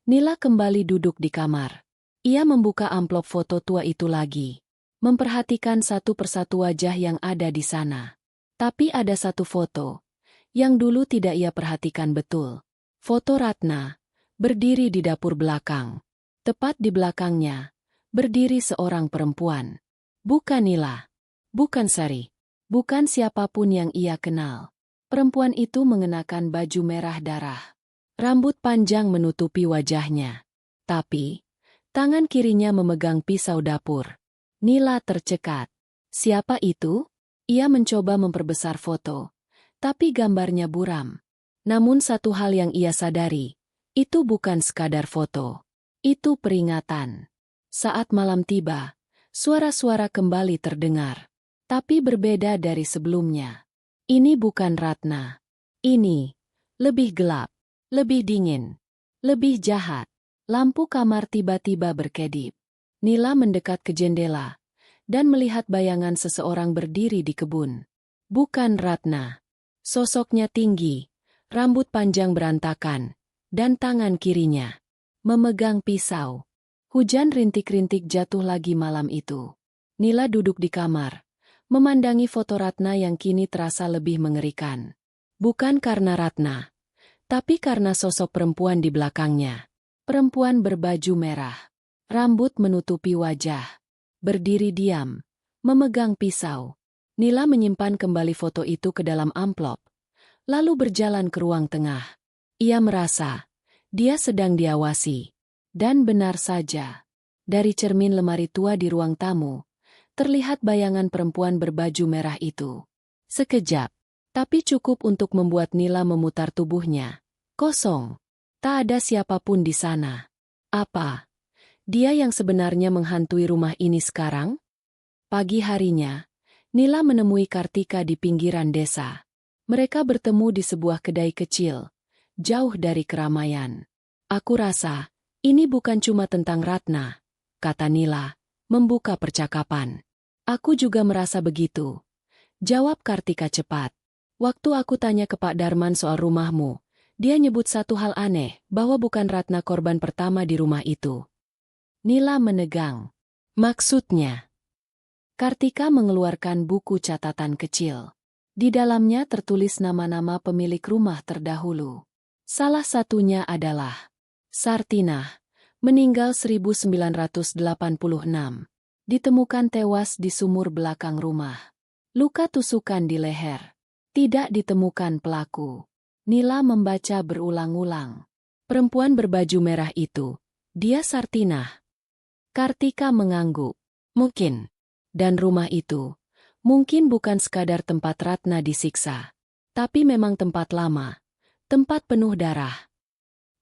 A: Nila kembali duduk di kamar. Ia membuka amplop foto tua itu lagi. Memperhatikan satu persatu wajah yang ada di sana. Tapi ada satu foto yang dulu tidak ia perhatikan betul. Foto Ratna, berdiri di dapur belakang. Tepat di belakangnya, berdiri seorang perempuan. Bukan Nila, bukan Sari, bukan siapapun yang ia kenal. Perempuan itu mengenakan baju merah darah. Rambut panjang menutupi wajahnya. Tapi, tangan kirinya memegang pisau dapur. Nila tercekat. Siapa itu? Ia mencoba memperbesar foto. Tapi gambarnya buram. Namun satu hal yang ia sadari, itu bukan sekadar foto. Itu peringatan. Saat malam tiba, suara-suara kembali terdengar. Tapi berbeda dari sebelumnya. Ini bukan Ratna. Ini lebih gelap, lebih dingin, lebih jahat. Lampu kamar tiba-tiba berkedip. Nila mendekat ke jendela dan melihat bayangan seseorang berdiri di kebun. Bukan Ratna. Sosoknya tinggi, rambut panjang berantakan, dan tangan kirinya memegang pisau. Hujan rintik-rintik jatuh lagi malam itu. Nila duduk di kamar, memandangi foto Ratna yang kini terasa lebih mengerikan. Bukan karena Ratna, tapi karena sosok perempuan di belakangnya. Perempuan berbaju merah, rambut menutupi wajah, berdiri diam, memegang pisau. Nila menyimpan kembali foto itu ke dalam amplop, lalu berjalan ke ruang tengah. Ia merasa dia sedang diawasi. Dan benar saja, dari cermin lemari tua di ruang tamu, terlihat bayangan perempuan berbaju merah itu. Sekejap, tapi cukup untuk membuat Nila memutar tubuhnya. Kosong. Tak ada siapapun di sana. Apa? Dia yang sebenarnya menghantui rumah ini sekarang? Pagi harinya, Nila menemui Kartika di pinggiran desa. Mereka bertemu di sebuah kedai kecil, jauh dari keramaian. Aku rasa, ini bukan cuma tentang Ratna, kata Nila, membuka percakapan. Aku juga merasa begitu, jawab Kartika cepat. Waktu aku tanya ke Pak Darman soal rumahmu, dia nyebut satu hal aneh, bahwa bukan Ratna korban pertama di rumah itu. Nila menegang. Maksudnya? Kartika mengeluarkan buku catatan kecil. Di dalamnya tertulis nama-nama pemilik rumah terdahulu. Salah satunya adalah Sartinah, meninggal 1986. Ditemukan tewas di sumur belakang rumah. Luka tusukan di leher. Tidak ditemukan pelaku. Nila membaca berulang-ulang. Perempuan berbaju merah itu, dia Sartinah. Kartika mengangguk. Mungkin. Dan rumah itu, mungkin bukan sekadar tempat Ratna disiksa. Tapi memang tempat lama. Tempat penuh darah.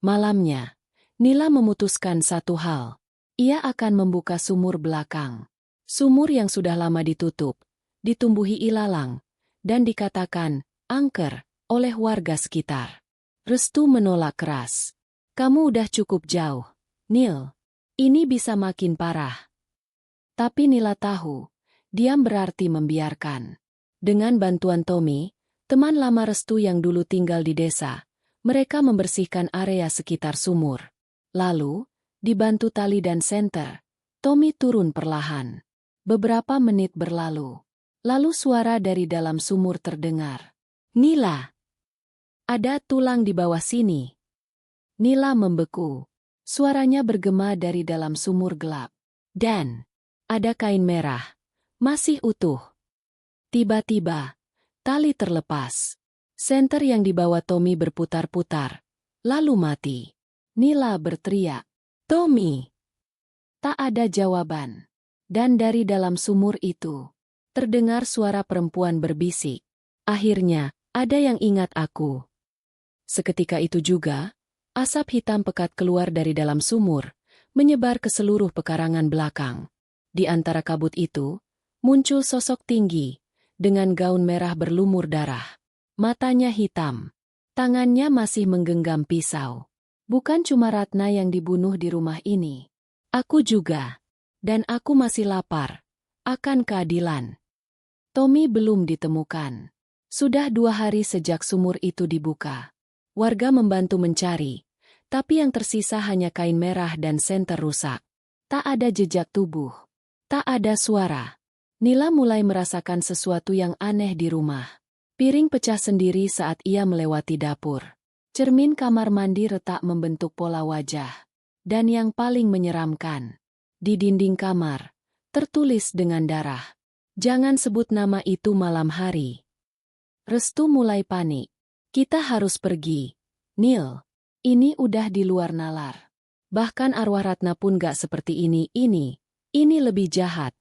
A: Malamnya, Nila memutuskan satu hal. Ia akan membuka sumur belakang. Sumur yang sudah lama ditutup, ditumbuhi ilalang, dan dikatakan angker oleh warga sekitar. Restu menolak keras. Kamu udah cukup jauh, Nil. Ini bisa makin parah. Tapi Nila tahu, diam berarti membiarkan. Dengan bantuan Tommy, teman lama Restu yang dulu tinggal di desa, mereka membersihkan area sekitar sumur. Lalu, dibantu tali dan senter, Tommy turun perlahan. Beberapa menit berlalu. Lalu suara dari dalam sumur terdengar. Nila! Ada tulang di bawah sini. Nila membeku. Suaranya bergema dari dalam sumur gelap. Dan ada kain merah. Masih utuh. Tiba-tiba, tali terlepas. Senter yang dibawa Tommy berputar-putar. Lalu mati. Nila berteriak. Tommy! Tak ada jawaban. Dan dari dalam sumur itu, terdengar suara perempuan berbisik. Akhirnya, ada yang ingat aku. Seketika itu juga, asap hitam pekat keluar dari dalam sumur, menyebar ke seluruh pekarangan belakang. Di antara kabut itu, muncul sosok tinggi, dengan gaun merah berlumur darah. Matanya hitam. Tangannya masih menggenggam pisau. Bukan cuma Ratna yang dibunuh di rumah ini. Aku juga. Dan aku masih lapar. Akan keadilan. Tommy belum ditemukan. Sudah 2 hari sejak sumur itu dibuka. Warga membantu mencari, tapi yang tersisa hanya kain merah dan senter rusak. Tak ada jejak tubuh. Tak ada suara. Nila mulai merasakan sesuatu yang aneh di rumah. Piring pecah sendiri saat ia melewati dapur. Cermin kamar mandi retak membentuk pola wajah. Dan yang paling menyeramkan, di dinding kamar, tertulis dengan darah. Jangan sebut nama itu malam hari. Restu mulai panik. Kita harus pergi. Nil, ini udah di luar nalar. Bahkan arwah Ratna pun gak seperti ini lebih jahat.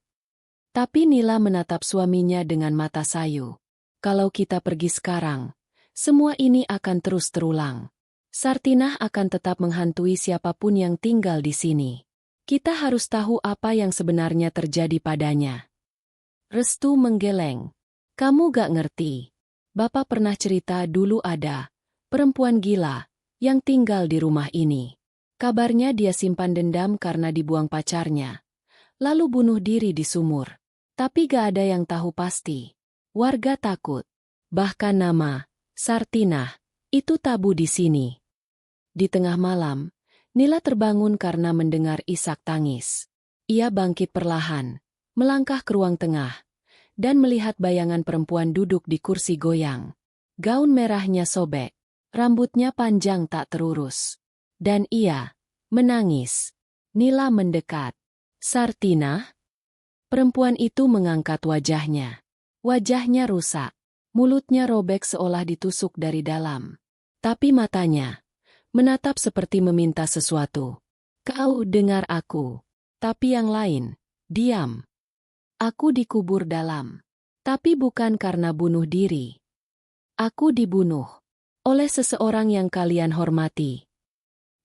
A: Tapi Nila menatap suaminya dengan mata sayu. Kalau kita pergi sekarang, semua ini akan terus terulang. Sartinah akan tetap menghantui siapapun yang tinggal di sini. Kita harus tahu apa yang sebenarnya terjadi padanya. Restu menggeleng. Kamu gak ngerti. Bapak pernah cerita dulu ada perempuan gila yang tinggal di rumah ini. Kabarnya dia simpan dendam karena dibuang pacarnya. Lalu bunuh diri di sumur. Tapi gak ada yang tahu pasti. Warga takut. Bahkan nama Sartinah itu tabu di sini. Di tengah malam, Nila terbangun karena mendengar isak tangis. Ia bangkit perlahan, melangkah ke ruang tengah, dan melihat bayangan perempuan duduk di kursi goyang. Gaun merahnya sobek, rambutnya panjang tak terurus. Dan ia menangis. Nila mendekat. Sartinah? Perempuan itu mengangkat wajahnya. Wajahnya rusak. Mulutnya robek seolah ditusuk dari dalam. Tapi matanya menatap seperti meminta sesuatu. Kau dengar aku. Tapi yang lain, diam. Aku dikubur dalam. Tapi bukan karena bunuh diri. Aku dibunuh oleh seseorang yang kalian hormati.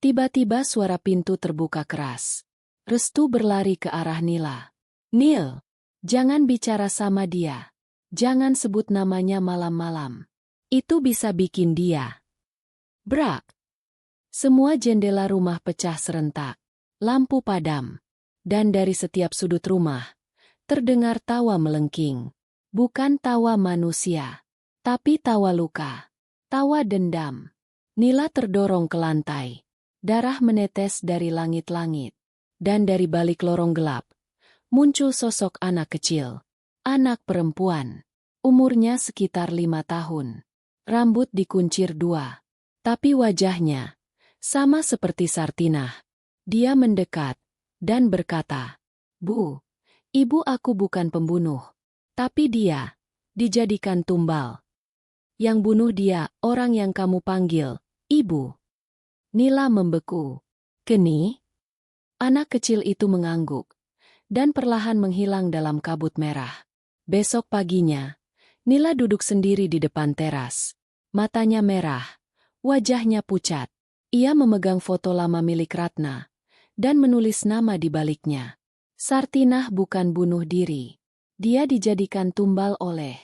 A: Tiba-tiba suara pintu terbuka keras. Restu berlari ke arah Nila. "Nil, jangan bicara sama dia. Jangan sebut namanya malam-malam. Itu bisa bikin dia." Brak! Semua jendela rumah pecah serentak. Lampu padam. Dan dari setiap sudut rumah, terdengar tawa melengking. Bukan tawa manusia, tapi tawa luka. Tawa dendam. Nila terdorong ke lantai. Darah menetes dari langit-langit. Dan dari balik lorong gelap, muncul sosok anak kecil. Anak perempuan. Umurnya sekitar 5 tahun. Rambut dikuncir 2. Tapi wajahnya sama seperti Sartinah. Dia mendekat dan berkata, "Bu, ibu aku bukan pembunuh. Tapi dia dijadikan tumbal. Yang bunuh dia orang yang kamu panggil, ibu." Nila membeku. "Keni?" Anak kecil itu mengangguk, dan perlahan menghilang dalam kabut merah. Besok paginya, Nila duduk sendiri di depan teras. Matanya merah, wajahnya pucat. Ia memegang foto lama milik Ratna, dan menulis nama di baliknya. Sartinah bukan bunuh diri. Dia dijadikan tumbal oleh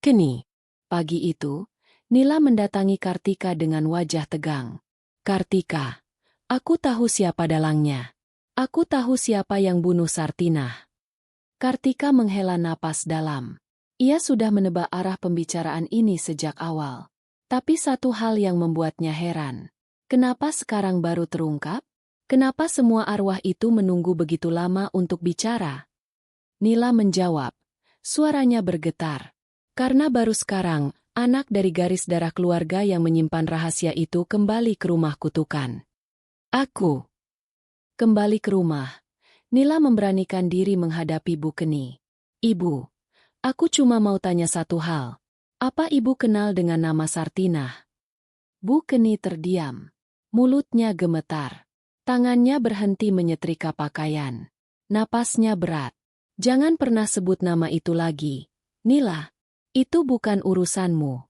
A: Keni. Pagi itu, Nila mendatangi Kartika dengan wajah tegang. "Kartika, aku tahu siapa dalangnya. Aku tahu siapa yang bunuh Sartinah." Kartika menghela napas dalam. Ia sudah menebak arah pembicaraan ini sejak awal. Tapi satu hal yang membuatnya heran. Kenapa sekarang baru terungkap? Kenapa semua arwah itu menunggu begitu lama untuk bicara? Nila menjawab. Suaranya bergetar. Karena baru sekarang, anak dari garis darah keluarga yang menyimpan rahasia itu kembali ke rumah kutukan. Aku kembali ke rumah. Nila memberanikan diri menghadapi Bu Keni. "Ibu, aku cuma mau tanya satu hal. Apa ibu kenal dengan nama Sartinah?" Bu Keni terdiam. Mulutnya gemetar. Tangannya berhenti menyetrika pakaian. Napasnya berat. "Jangan pernah sebut nama itu lagi, Nila. Itu bukan urusanmu."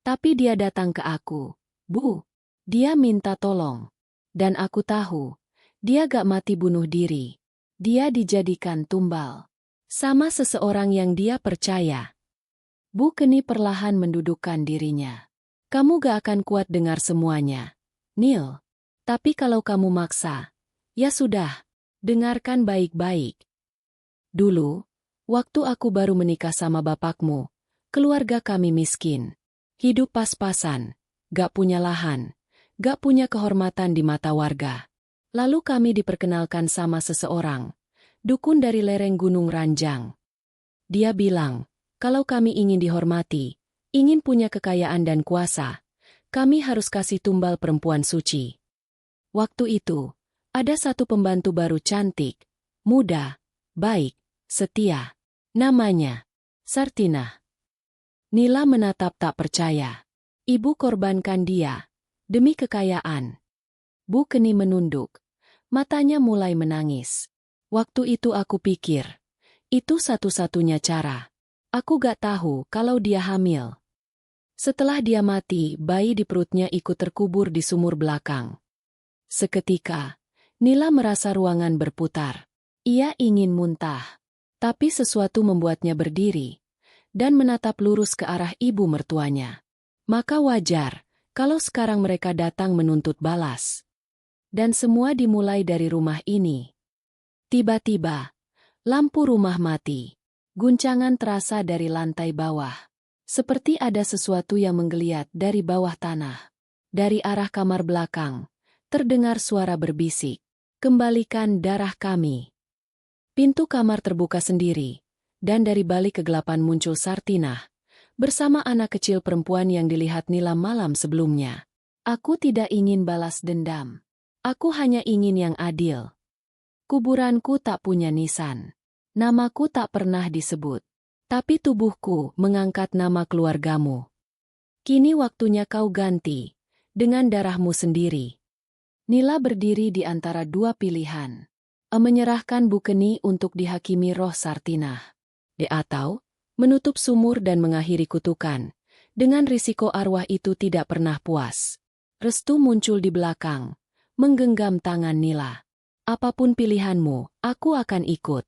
A: "Tapi dia datang ke aku, Bu. Dia minta tolong. Dan aku tahu, dia gak mati bunuh diri. Dia dijadikan tumbal. Sama seseorang yang dia percaya." Bu Keni perlahan mendudukkan dirinya. "Kamu gak akan kuat dengar semuanya, Nil. Tapi kalau kamu maksa, ya sudah, dengarkan baik-baik. Dulu, waktu aku baru menikah sama bapakmu, keluarga kami miskin. Hidup pas-pasan, gak punya lahan, gak punya kehormatan di mata warga. Lalu kami diperkenalkan sama seseorang, dukun dari lereng Gunung Ranjang. Dia bilang, kalau kami ingin dihormati, ingin punya kekayaan dan kuasa, kami harus kasih tumbal perempuan suci. Waktu itu, ada satu pembantu baru cantik, muda, baik, setia. Namanya Sartinah." Nila menatap tak percaya. "Ibu korbankan dia demi kekayaan." Bu Keni menunduk. Matanya mulai menangis. "Waktu itu aku pikir, itu satu-satunya cara. Aku gak tahu kalau dia hamil. Setelah dia mati, bayi di perutnya ikut terkubur di sumur belakang." Seketika, Nila merasa ruangan berputar. Ia ingin muntah. Tapi sesuatu membuatnya berdiri dan menatap lurus ke arah ibu mertuanya. Maka wajar kalau sekarang mereka datang menuntut balas. Dan semua dimulai dari rumah ini. Tiba-tiba, lampu rumah mati. Guncangan terasa dari lantai bawah. Seperti ada sesuatu yang menggeliat dari bawah tanah. Dari arah kamar belakang, terdengar suara berbisik. "Kembalikan darah kami." Pintu kamar terbuka sendiri, dan dari balik kegelapan muncul Sartinah, bersama anak kecil perempuan yang dilihat Nila malam sebelumnya. "Aku tidak ingin balas dendam. Aku hanya ingin yang adil. Kuburanku tak punya nisan. Namaku tak pernah disebut. Tapi tubuhku mengangkat nama keluargamu. Kini waktunya kau ganti, dengan darahmu sendiri." Nila berdiri di antara dua pilihan. Menyerahkan Bu Keni untuk dihakimi roh Sartinah. Atau menutup sumur dan mengakhiri kutukan, dengan risiko arwah itu tidak pernah puas. Restu muncul di belakang, menggenggam tangan Nila. Apapun pilihanmu, aku akan ikut.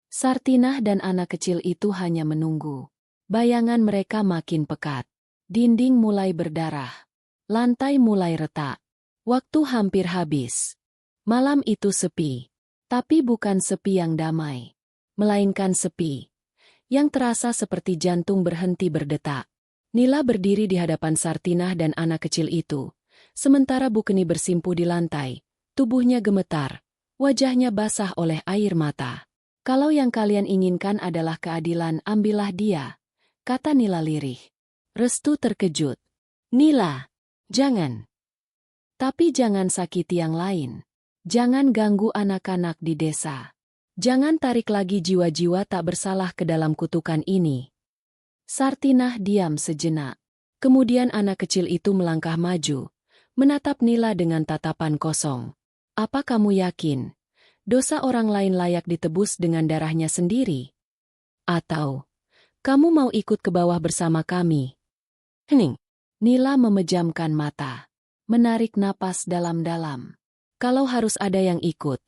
A: Sartinah dan anak kecil itu hanya menunggu. Bayangan mereka makin pekat. Dinding mulai berdarah. Lantai mulai retak. Waktu hampir habis. Malam itu sepi. Tapi bukan sepi yang damai. Melainkan sepi yang terasa seperti jantung berhenti berdetak. Nila berdiri di hadapan Sartinah dan anak kecil itu. Sementara Bukeni bersimpuh di lantai. Tubuhnya gemetar. Wajahnya basah oleh air mata. Kalau yang kalian inginkan adalah keadilan, ambillah dia, kata Nila lirih. Restu terkejut. Nila, jangan. Tapi jangan sakiti yang lain. Jangan ganggu anak-anak di desa. Jangan tarik lagi jiwa-jiwa tak bersalah ke dalam kutukan ini. Sartinah diam sejenak. Kemudian anak kecil itu melangkah maju, menatap Nila dengan tatapan kosong. Apa kamu yakin dosa orang lain layak ditebus dengan darahnya sendiri? Atau kamu mau ikut ke bawah bersama kami? Hening. Nila memejamkan mata, menarik napas dalam-dalam. Kalau harus ada yang ikut,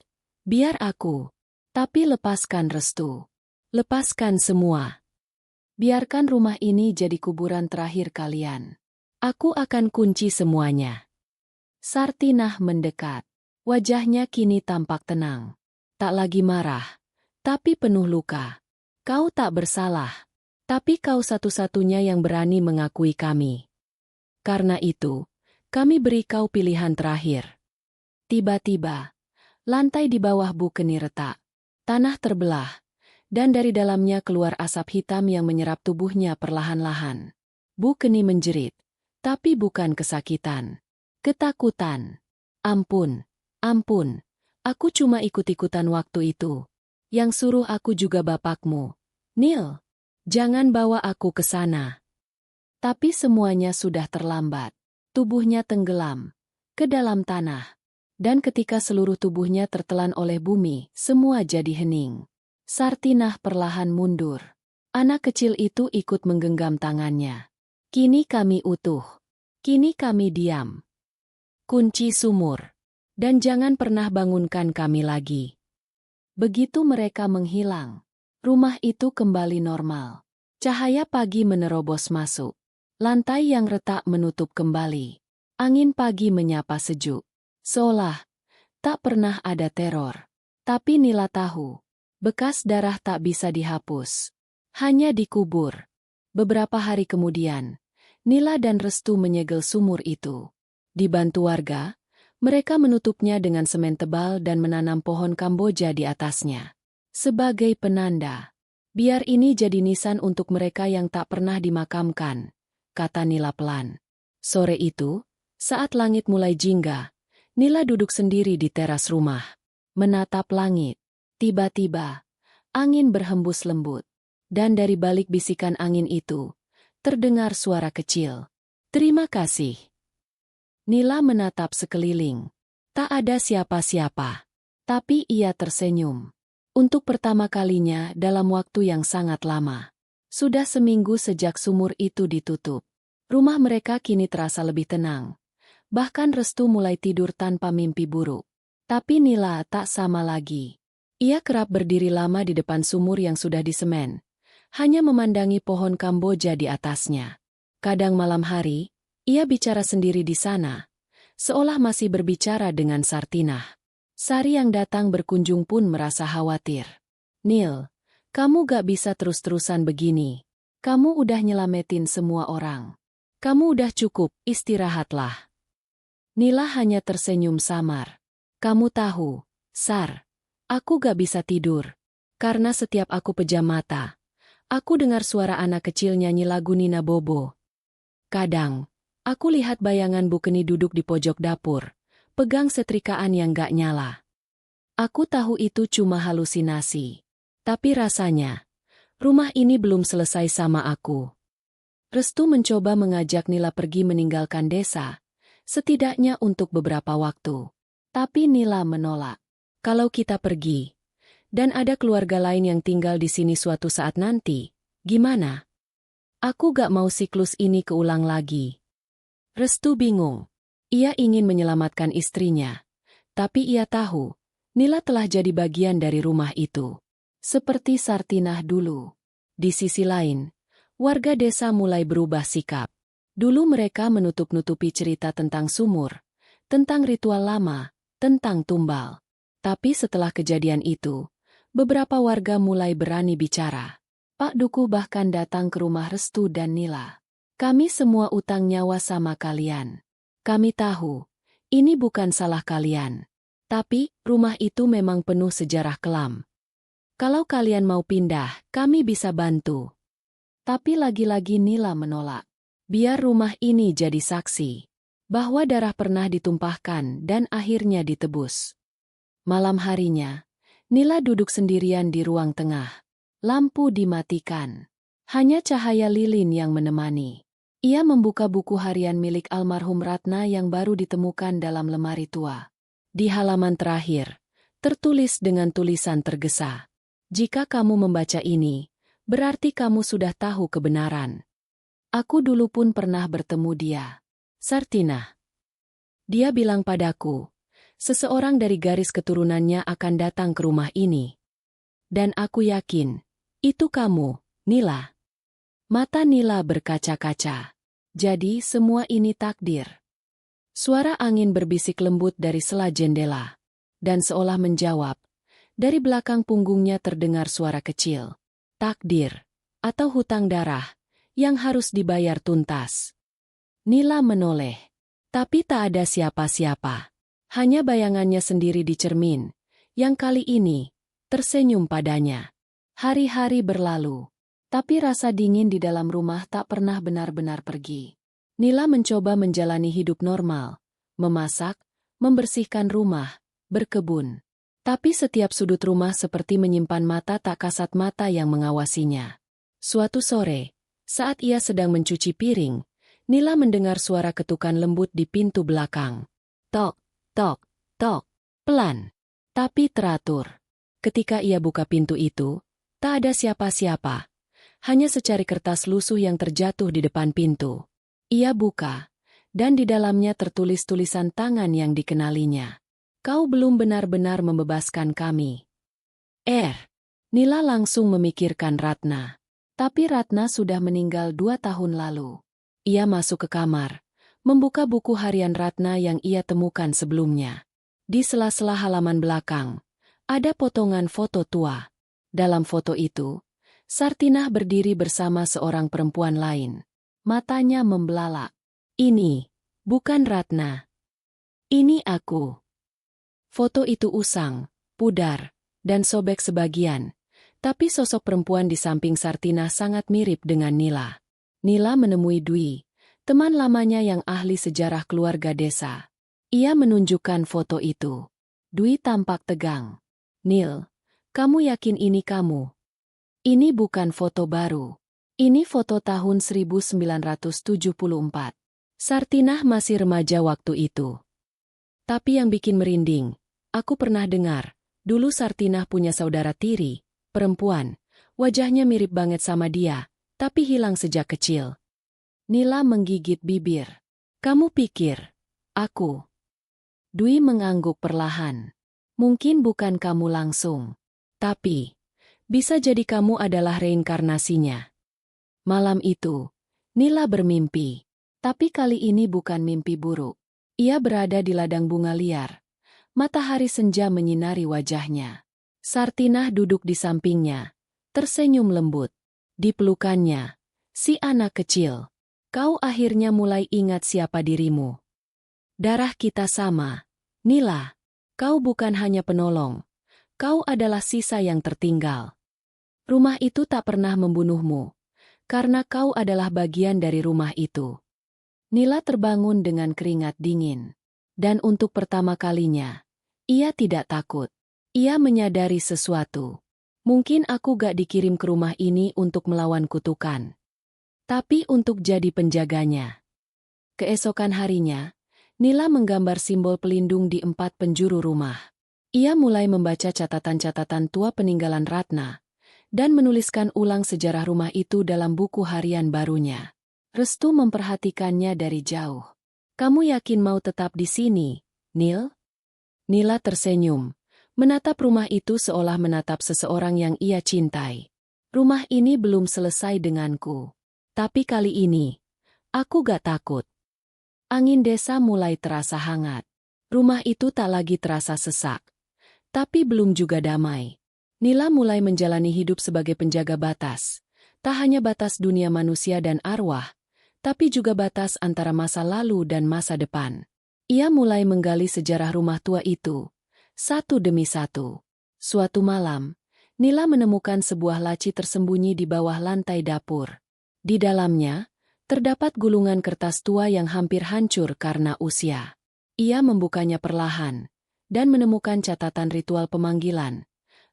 A: biar aku. Tapi lepaskan Restu. Lepaskan semua. Biarkan rumah ini jadi kuburan terakhir kalian. Aku akan kunci semuanya. Sartinah mendekat. Wajahnya kini tampak tenang. Tak lagi marah, tapi penuh luka. Kau tak bersalah, tapi kau satu-satunya yang berani mengakui kami. Karena itu, kami beri kau pilihan terakhir. Tiba-tiba, lantai di bawah Bukeni retak. Tanah terbelah, dan dari dalamnya keluar asap hitam yang menyerap tubuhnya perlahan-lahan. Bukeni menjerit, tapi bukan kesakitan. Ketakutan. Ampun, ampun, aku cuma ikut-ikutan waktu itu. Yang suruh aku juga bapakmu. Nil, jangan bawa aku ke sana. Tapi semuanya sudah terlambat. Tubuhnya tenggelam ke dalam tanah. Dan ketika seluruh tubuhnya tertelan oleh bumi, semua jadi hening. Sartinah perlahan mundur. Anak kecil itu ikut menggenggam tangannya. Kini kami utuh. Kini kami diam. Kunci sumur. Dan jangan pernah bangunkan kami lagi. Begitu mereka menghilang, rumah itu kembali normal. Cahaya pagi menerobos masuk. Lantai yang retak menutup kembali. Angin pagi menyapa sejuk. Seolah tak pernah ada teror. Tapi Nila tahu, bekas darah tak bisa dihapus. Hanya dikubur. Beberapa hari kemudian, Nila dan Restu menyegel sumur itu. Dibantu warga, mereka menutupnya dengan semen tebal dan menanam pohon Kamboja di atasnya. Sebagai penanda, biar ini jadi nisan untuk mereka yang tak pernah dimakamkan, kata Nila pelan. Sore itu, saat langit mulai jingga, Nila duduk sendiri di teras rumah, menatap langit. Tiba-tiba, angin berhembus lembut, dan dari balik bisikan angin itu, terdengar suara kecil. Terima kasih. Nila menatap sekeliling. Tak ada siapa-siapa. Tapi ia tersenyum. Untuk pertama kalinya dalam waktu yang sangat lama. Sudah seminggu sejak sumur itu ditutup. Rumah mereka kini terasa lebih tenang. Bahkan Restu mulai tidur tanpa mimpi buruk. Tapi Nila tak sama lagi. Ia kerap berdiri lama di depan sumur yang sudah disemen. Hanya memandangi pohon Kamboja di atasnya. Kadang malam hari, ia bicara sendiri di sana. Seolah masih berbicara dengan Sartinah. Sari yang datang berkunjung pun merasa khawatir. Nil, kamu gak bisa terus-terusan begini. Kamu udah nyelametin semua orang. Kamu udah cukup, istirahatlah. Nila hanya tersenyum samar. Kamu tahu, Sar, aku gak bisa tidur. Karena setiap aku pejam mata, aku dengar suara anak kecil nyanyi lagu Nina Bobo. Kadang, aku lihat bayangan Bukeni duduk di pojok dapur, pegang setrikaan yang gak nyala. Aku tahu itu cuma halusinasi. Tapi rasanya, rumah ini belum selesai sama aku. Restu mencoba mengajak Nila pergi meninggalkan desa, setidaknya untuk beberapa waktu. Tapi Nila menolak. Kalau kita pergi, dan ada keluarga lain yang tinggal di sini suatu saat nanti, gimana? Aku gak mau siklus ini keulang lagi. Restu bingung. Ia ingin menyelamatkan istrinya, Tapi ia tahu, Nila telah jadi bagian dari rumah itu. Seperti Sartinah dulu. Di sisi lain, warga desa mulai berubah sikap. Dulu mereka menutup-nutupi cerita tentang sumur, tentang ritual lama, tentang tumbal. Tapi setelah kejadian itu, beberapa warga mulai berani bicara. Pak Dukuh bahkan datang ke rumah Restu dan Nila. Kami semua utang nyawa sama kalian. Kami tahu, ini bukan salah kalian. Tapi, rumah itu memang penuh sejarah kelam. Kalau kalian mau pindah, kami bisa bantu. Tapi lagi-lagi Nila menolak. Biar rumah ini jadi saksi bahwa darah pernah ditumpahkan dan akhirnya ditebus. Malam harinya, Nila duduk sendirian di ruang tengah. Lampu dimatikan. Hanya cahaya lilin yang menemani. Ia membuka buku harian milik almarhum Ratna yang baru ditemukan dalam lemari tua. Di halaman terakhir, tertulis dengan tulisan tergesa. Jika kamu membaca ini, berarti kamu sudah tahu kebenaran. Aku dulu pun pernah bertemu dia. Sartinah. Dia bilang padaku, seseorang dari garis keturunannya akan datang ke rumah ini. Dan aku yakin, itu kamu, Nila. Mata Nila berkaca-kaca. Jadi semua ini takdir. Suara angin berbisik lembut dari sela jendela. Dan seolah menjawab, dari belakang punggungnya terdengar suara kecil. Takdir, atau hutang darah, yang harus dibayar tuntas. Nila menoleh. Tapi tak ada siapa-siapa. Hanya bayangannya sendiri di cermin, yang kali ini tersenyum padanya. Hari-hari berlalu. Tapi rasa dingin di dalam rumah tak pernah benar-benar pergi. Nila mencoba menjalani hidup normal, memasak, membersihkan rumah, berkebun. Tapi setiap sudut rumah seperti menyimpan mata tak kasat mata yang mengawasinya. Suatu sore, saat ia sedang mencuci piring, Nila mendengar suara ketukan lembut di pintu belakang. Tok, tok, tok, pelan, tapi teratur. Ketika ia buka pintu itu, tak ada siapa-siapa. Hanya secari kertas lusuh yang terjatuh di depan pintu. Ia buka, dan di dalamnya tertulis tulisan tangan yang dikenalinya. Kau belum benar-benar membebaskan kami. Nila langsung memikirkan Ratna. Tapi Ratna sudah meninggal 2 tahun lalu. Ia masuk ke kamar, membuka buku harian Ratna yang ia temukan sebelumnya. Di sela-sela halaman belakang, ada potongan foto tua. Dalam foto itu, Sartinah berdiri bersama seorang perempuan lain. Matanya membelalak. Ini, bukan Ratna. Ini aku. Foto itu usang, pudar, dan sobek sebagian. Tapi sosok perempuan di samping Sartinah sangat mirip dengan Nila. Nila menemui Dwi, teman lamanya yang ahli sejarah keluarga desa. Ia menunjukkan foto itu. Dwi tampak tegang. Nil, kamu yakin ini kamu? Ini bukan foto baru. Ini foto tahun 1974. Sartinah masih remaja waktu itu. Tapi yang bikin merinding, aku pernah dengar, dulu Sartinah punya saudara tiri, perempuan. Wajahnya mirip banget sama dia, tapi hilang sejak kecil. Nila menggigit bibir. Kamu pikir, aku? Dwi mengangguk perlahan. Mungkin bukan kamu langsung. Tapi bisa jadi kamu adalah reinkarnasinya. Malam itu, Nila bermimpi. Tapi kali ini bukan mimpi buruk. Ia berada di ladang bunga liar. Matahari senja menyinari wajahnya. Sartinah duduk di sampingnya, tersenyum lembut. Di pelukannya, si anak kecil. Kau akhirnya mulai ingat siapa dirimu. Darah kita sama. Nila, kau bukan hanya penolong. Kau adalah sisa yang tertinggal. Rumah itu tak pernah membunuhmu, karena kau adalah bagian dari rumah itu. Nila terbangun dengan keringat dingin. Dan untuk pertama kalinya, ia tidak takut. Ia menyadari sesuatu. Mungkin aku gak dikirim ke rumah ini untuk melawan kutukan. Tapi untuk jadi penjaganya. Keesokan harinya, Nila menggambar simbol pelindung di 4 penjuru rumah. Ia mulai membaca catatan-catatan tua peninggalan Ratna, dan menuliskan ulang sejarah rumah itu dalam buku harian barunya. Restu memperhatikannya dari jauh. Kamu yakin mau tetap di sini, Nil? Nila tersenyum, menatap rumah itu seolah menatap seseorang yang ia cintai. Rumah ini belum selesai denganku. Tapi kali ini, aku gak takut. Angin desa mulai terasa hangat. Rumah itu tak lagi terasa sesak. Tapi belum juga damai. Nila mulai menjalani hidup sebagai penjaga batas. Tak hanya batas dunia manusia dan arwah, tapi juga batas antara masa lalu dan masa depan. Ia mulai menggali sejarah rumah tua itu, satu demi satu. Suatu malam, Nila menemukan sebuah laci tersembunyi di bawah lantai dapur. Di dalamnya, terdapat gulungan kertas tua yang hampir hancur karena usia. Ia membukanya perlahan, dan menemukan catatan ritual pemanggilan,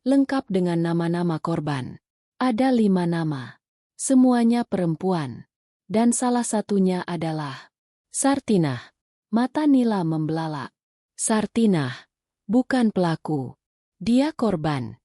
A: lengkap dengan nama-nama korban. Ada 5 nama. Semuanya perempuan. Dan salah satunya adalah Sartinah. Mata Nila membelalak. Sartinah, bukan pelaku. Dia korban.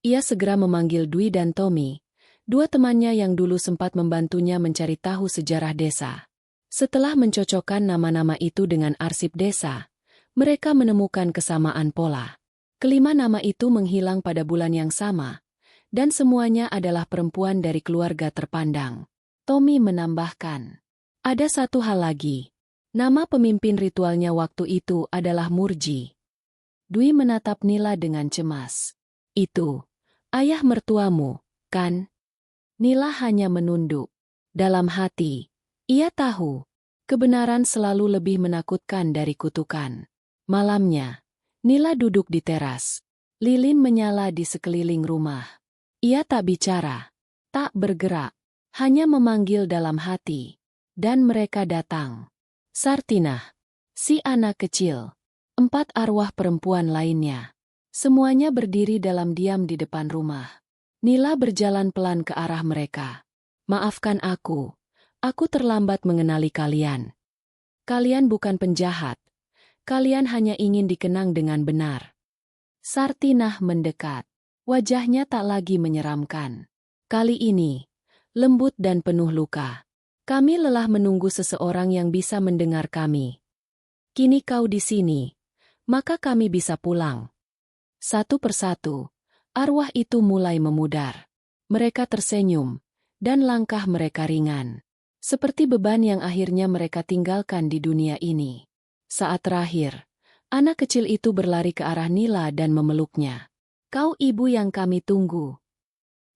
A: Ia segera memanggil Dwi dan Tommy, 2 temannya yang dulu sempat membantunya mencari tahu sejarah desa. Setelah mencocokkan nama-nama itu dengan arsip desa, mereka menemukan kesamaan pola. Kelima nama itu menghilang pada bulan yang sama, dan semuanya adalah perempuan dari keluarga terpandang. Tommy menambahkan, ada satu hal lagi. Nama pemimpin ritualnya waktu itu adalah Murji. Dwi menatap Nila dengan cemas. Itu ayah mertuamu, kan? Nila hanya menunduk. Dalam hati, ia tahu, kebenaran selalu lebih menakutkan dari kutukan. Malamnya, Nila duduk di teras. Lilin menyala di sekeliling rumah. Ia tak bicara, tak bergerak, hanya memanggil dalam hati. Dan mereka datang. Sartinah, si anak kecil, 4 arwah perempuan lainnya. Semuanya berdiri dalam diam di depan rumah. Nila berjalan pelan ke arah mereka. Maafkan aku terlambat mengenali kalian. Kalian bukan penjahat. Kalian hanya ingin dikenang dengan benar. Sartinah mendekat. Wajahnya tak lagi menyeramkan. Kali ini, lembut dan penuh luka. Kami lelah menunggu seseorang yang bisa mendengar kami. Kini kau di sini, maka kami bisa pulang. Satu persatu, arwah itu mulai memudar. Mereka tersenyum, dan langkah mereka ringan. Seperti beban yang akhirnya mereka tinggalkan di dunia ini. Saat terakhir, anak kecil itu berlari ke arah Nila dan memeluknya. Kau ibu yang kami tunggu.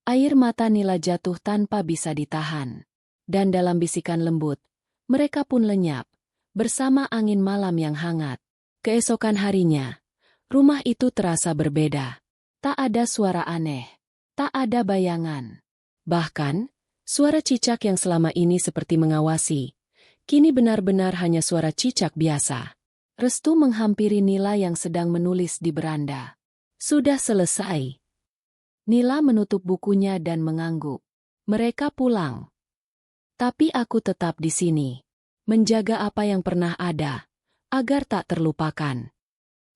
A: Air mata Nila jatuh tanpa bisa ditahan. Dan dalam bisikan lembut, mereka pun lenyap, bersama angin malam yang hangat. Keesokan harinya, rumah itu terasa berbeda. Tak ada suara aneh, tak ada bayangan. Bahkan, suara cicak yang selama ini seperti mengawasi, kini benar-benar hanya suara cicak biasa. Restu menghampiri Nila yang sedang menulis di beranda. Sudah selesai. Nila menutup bukunya dan mengangguk. Mereka pulang. Tapi aku tetap di sini, menjaga apa yang pernah ada, agar tak terlupakan.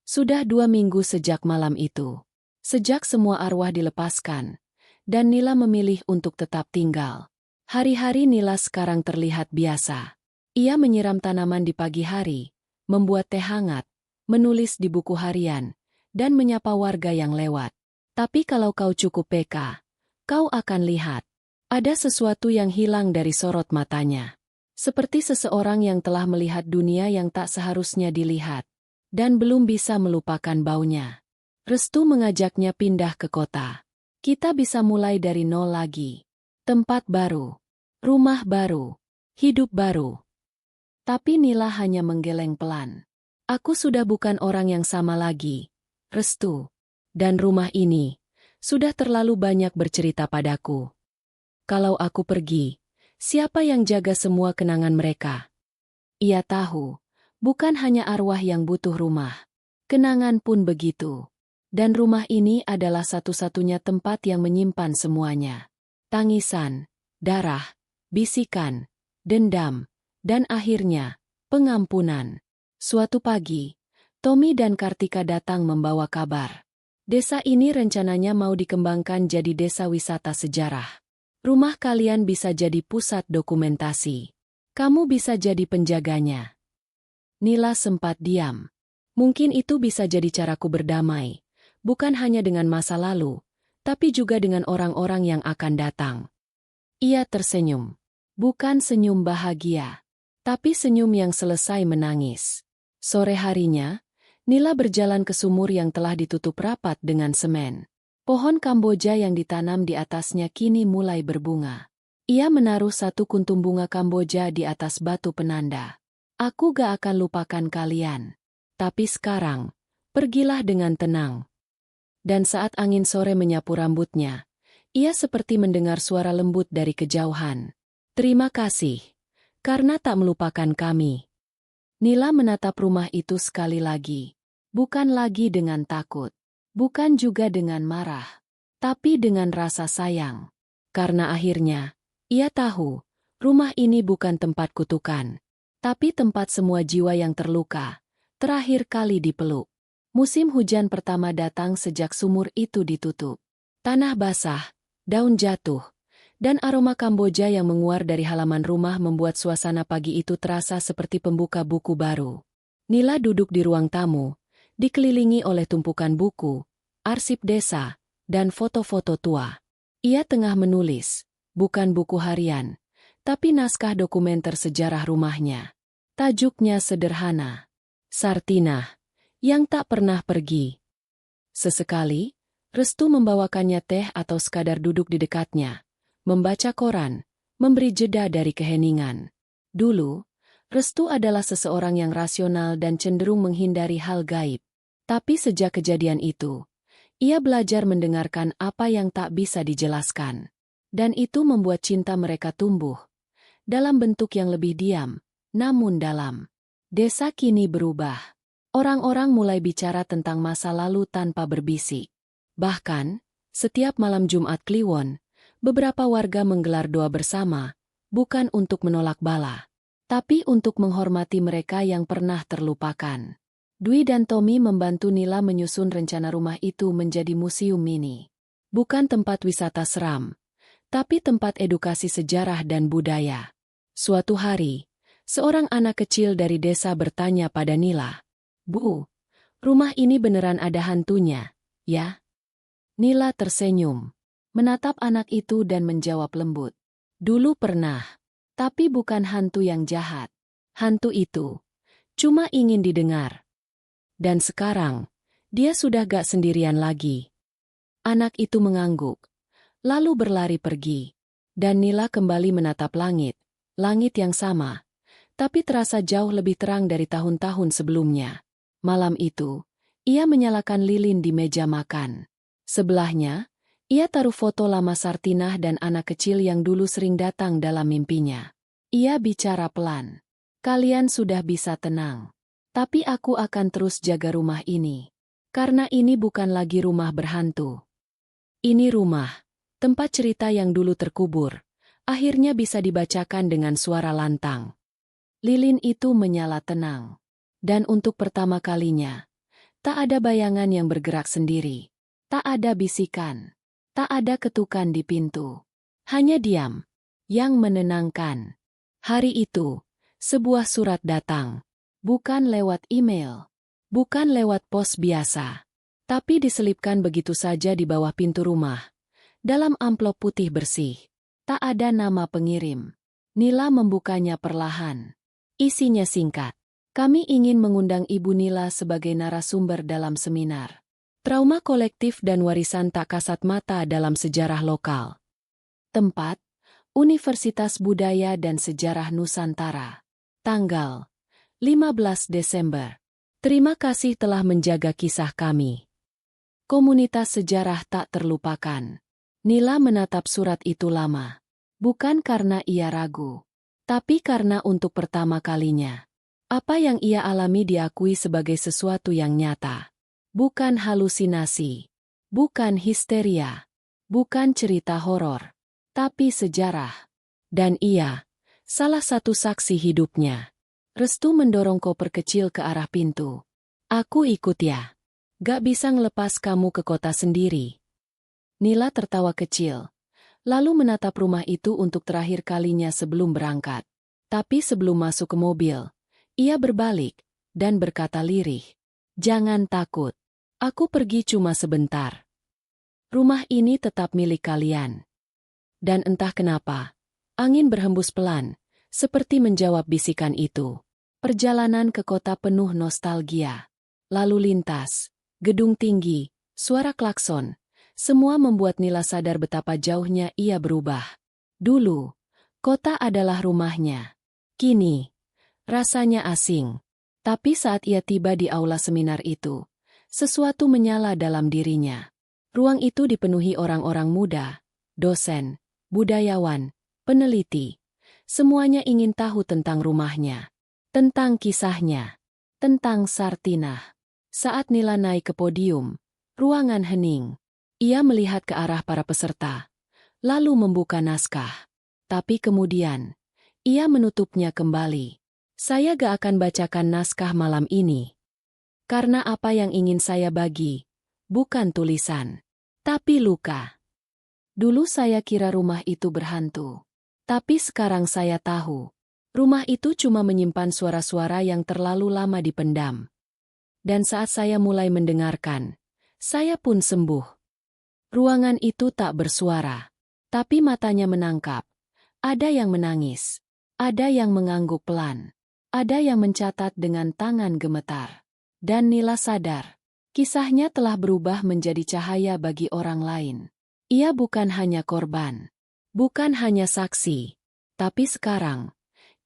A: Sudah 2 minggu sejak malam itu, sejak semua arwah dilepaskan, dan Nila memilih untuk tetap tinggal. Hari-hari Nila sekarang terlihat biasa. Ia menyiram tanaman di pagi hari, membuat teh hangat, menulis di buku harian, dan menyapa warga yang lewat. Tapi kalau kau cukup peka, kau akan lihat. Ada sesuatu yang hilang dari sorot matanya. Seperti seseorang yang telah melihat dunia yang tak seharusnya dilihat. Dan belum bisa melupakan baunya. Restu mengajaknya pindah ke kota. Kita bisa mulai dari nol lagi. Tempat baru. Rumah baru. Hidup baru. Tapi Nila hanya menggeleng pelan. Aku sudah bukan orang yang sama lagi. Restu. Dan rumah ini sudah terlalu banyak bercerita padaku. Kalau aku pergi, siapa yang jaga semua kenangan mereka? Ia tahu, bukan hanya arwah yang butuh rumah. Kenangan pun begitu. Dan rumah ini adalah satu-satunya tempat yang menyimpan semuanya. Tangisan, darah, bisikan, dendam, dan akhirnya, pengampunan. Suatu pagi, Tommy dan Kartika datang membawa kabar. Desa ini rencananya mau dikembangkan jadi desa wisata sejarah. Rumah kalian bisa jadi pusat dokumentasi. Kamu bisa jadi penjaganya. Nila sempat diam. Mungkin itu bisa jadi caraku berdamai, bukan hanya dengan masa lalu, tapi juga dengan orang-orang yang akan datang. Ia tersenyum. Bukan senyum bahagia, tapi senyum yang selesai menangis. Sore harinya, Nila berjalan ke sumur yang telah ditutup rapat dengan semen. Pohon Kamboja yang ditanam di atasnya kini mulai berbunga. Ia menaruh satu kuntum bunga Kamboja di atas batu penanda. Aku gak akan lupakan kalian. Tapi sekarang, pergilah dengan tenang. Dan saat angin sore menyapu rambutnya, ia seperti mendengar suara lembut dari kejauhan. Terima kasih, karena tak melupakan kami. Nila menatap rumah itu sekali lagi. Bukan lagi dengan takut. Bukan juga dengan marah. Tapi dengan rasa sayang. Karena akhirnya, ia tahu, rumah ini bukan tempat kutukan. Tapi tempat semua jiwa yang terluka, terakhir kali dipeluk. Musim hujan pertama datang sejak sumur itu ditutup. Tanah basah, daun jatuh, dan aroma Kamboja yang menguar dari halaman rumah membuat suasana pagi itu terasa seperti pembuka buku baru. Nila duduk di ruang tamu, dikelilingi oleh tumpukan buku, arsip desa, dan foto-foto tua. Ia tengah menulis, bukan buku harian, tapi naskah dokumenter sejarah rumahnya. Tajuknya sederhana, Sartinah, yang tak pernah pergi. Sesekali, Restu membawakannya teh atau sekadar duduk di dekatnya, membaca koran, memberi jeda dari keheningan. Dulu, Restu adalah seseorang yang rasional dan cenderung menghindari hal gaib. Tapi sejak kejadian itu, ia belajar mendengarkan apa yang tak bisa dijelaskan. Dan itu membuat cinta mereka tumbuh. Dalam bentuk yang lebih diam, namun dalam. Desa kini berubah. Orang-orang mulai bicara tentang masa lalu tanpa berbisik. Bahkan, setiap malam Jumat Kliwon, beberapa warga menggelar doa bersama, bukan untuk menolak bala, tapi untuk menghormati mereka yang pernah terlupakan. Dwi dan Tommy membantu Nila menyusun rencana rumah itu menjadi museum mini. Bukan tempat wisata seram, tapi tempat edukasi sejarah dan budaya. Suatu hari, seorang anak kecil dari desa bertanya pada Nila, "Bu, rumah ini beneran ada hantunya, ya?" Nila tersenyum, menatap anak itu dan menjawab lembut, "Dulu pernah, tapi bukan hantu yang jahat. Hantu itu cuma ingin didengar. Dan sekarang, dia sudah gak sendirian lagi." Anak itu mengangguk, lalu berlari pergi. Dan Nila kembali menatap langit yang sama, tapi terasa jauh lebih terang dari tahun-tahun sebelumnya. Malam itu, ia menyalakan lilin di meja makan. Sebelahnya, ia taruh foto lama Sartinah dan anak kecil yang dulu sering datang dalam mimpinya. Ia bicara pelan, "Kalian sudah bisa tenang. Tapi aku akan terus jaga rumah ini. Karena ini bukan lagi rumah berhantu. Ini rumah, tempat cerita yang dulu terkubur, akhirnya bisa dibacakan dengan suara lantang." Lilin itu menyala tenang. Dan untuk pertama kalinya, tak ada bayangan yang bergerak sendiri. Tak ada bisikan. Tak ada ketukan di pintu. Hanya diam, yang menenangkan. Hari itu, sebuah surat datang. Bukan lewat email. Bukan lewat pos biasa. Tapi diselipkan begitu saja di bawah pintu rumah. Dalam amplop putih bersih. Tak ada nama pengirim. Nila membukanya perlahan. Isinya singkat. "Kami ingin mengundang Ibu Nila sebagai narasumber dalam seminar Trauma Kolektif dan Warisan Tak Kasat Mata dalam Sejarah Lokal." Tempat, Universitas Budaya dan Sejarah Nusantara. Tanggal, 15 Desember. "Terima kasih telah menjaga kisah kami. Komunitas sejarah tak terlupakan." Nila menatap surat itu lama. Bukan karena ia ragu, tapi karena untuk pertama kalinya, apa yang ia alami diakui sebagai sesuatu yang nyata. Bukan halusinasi, bukan histeria, bukan cerita horor, tapi sejarah. Dan ia, salah satu saksi hidupnya. Restu mendorong koper kecil ke arah pintu. "Aku ikut ya. Gak bisa ngelepas kamu ke kota sendiri." Nila tertawa kecil, lalu menatap rumah itu untuk terakhir kalinya sebelum berangkat. Tapi sebelum masuk ke mobil, ia berbalik dan berkata lirih, Jangan takut. Aku pergi cuma sebentar. Rumah ini tetap milik kalian. Dan entah kenapa, angin berhembus pelan, seperti menjawab bisikan itu. Perjalanan ke kota penuh nostalgia. Lalu lintas, gedung tinggi, suara klakson, semua membuat Nila sadar betapa jauhnya ia berubah. Dulu, kota adalah rumahnya. Kini, rasanya asing. Tapi saat ia tiba di aula seminar itu, sesuatu menyala dalam dirinya. Ruang itu dipenuhi orang-orang muda, dosen, budayawan, peneliti. Semuanya ingin tahu tentang rumahnya, tentang kisahnya, tentang Sartinah. Saat Nila naik ke podium, ruangan hening. Ia melihat ke arah para peserta, lalu membuka naskah. Tapi kemudian, ia menutupnya kembali. Saya gak akan bacakan naskah malam ini. Karena apa yang ingin saya bagi, bukan tulisan, tapi luka. Dulu saya kira rumah itu berhantu. Tapi sekarang saya tahu, rumah itu cuma menyimpan suara-suara yang terlalu lama dipendam. Dan saat saya mulai mendengarkan, saya pun sembuh. Ruangan itu tak bersuara, tapi matanya menangkap. Ada yang menangis, ada yang mengangguk pelan, ada yang mencatat dengan tangan gemetar. Dan Nila sadar, kisahnya telah berubah menjadi cahaya bagi orang lain. Ia bukan hanya korban, bukan hanya saksi, tapi sekarang,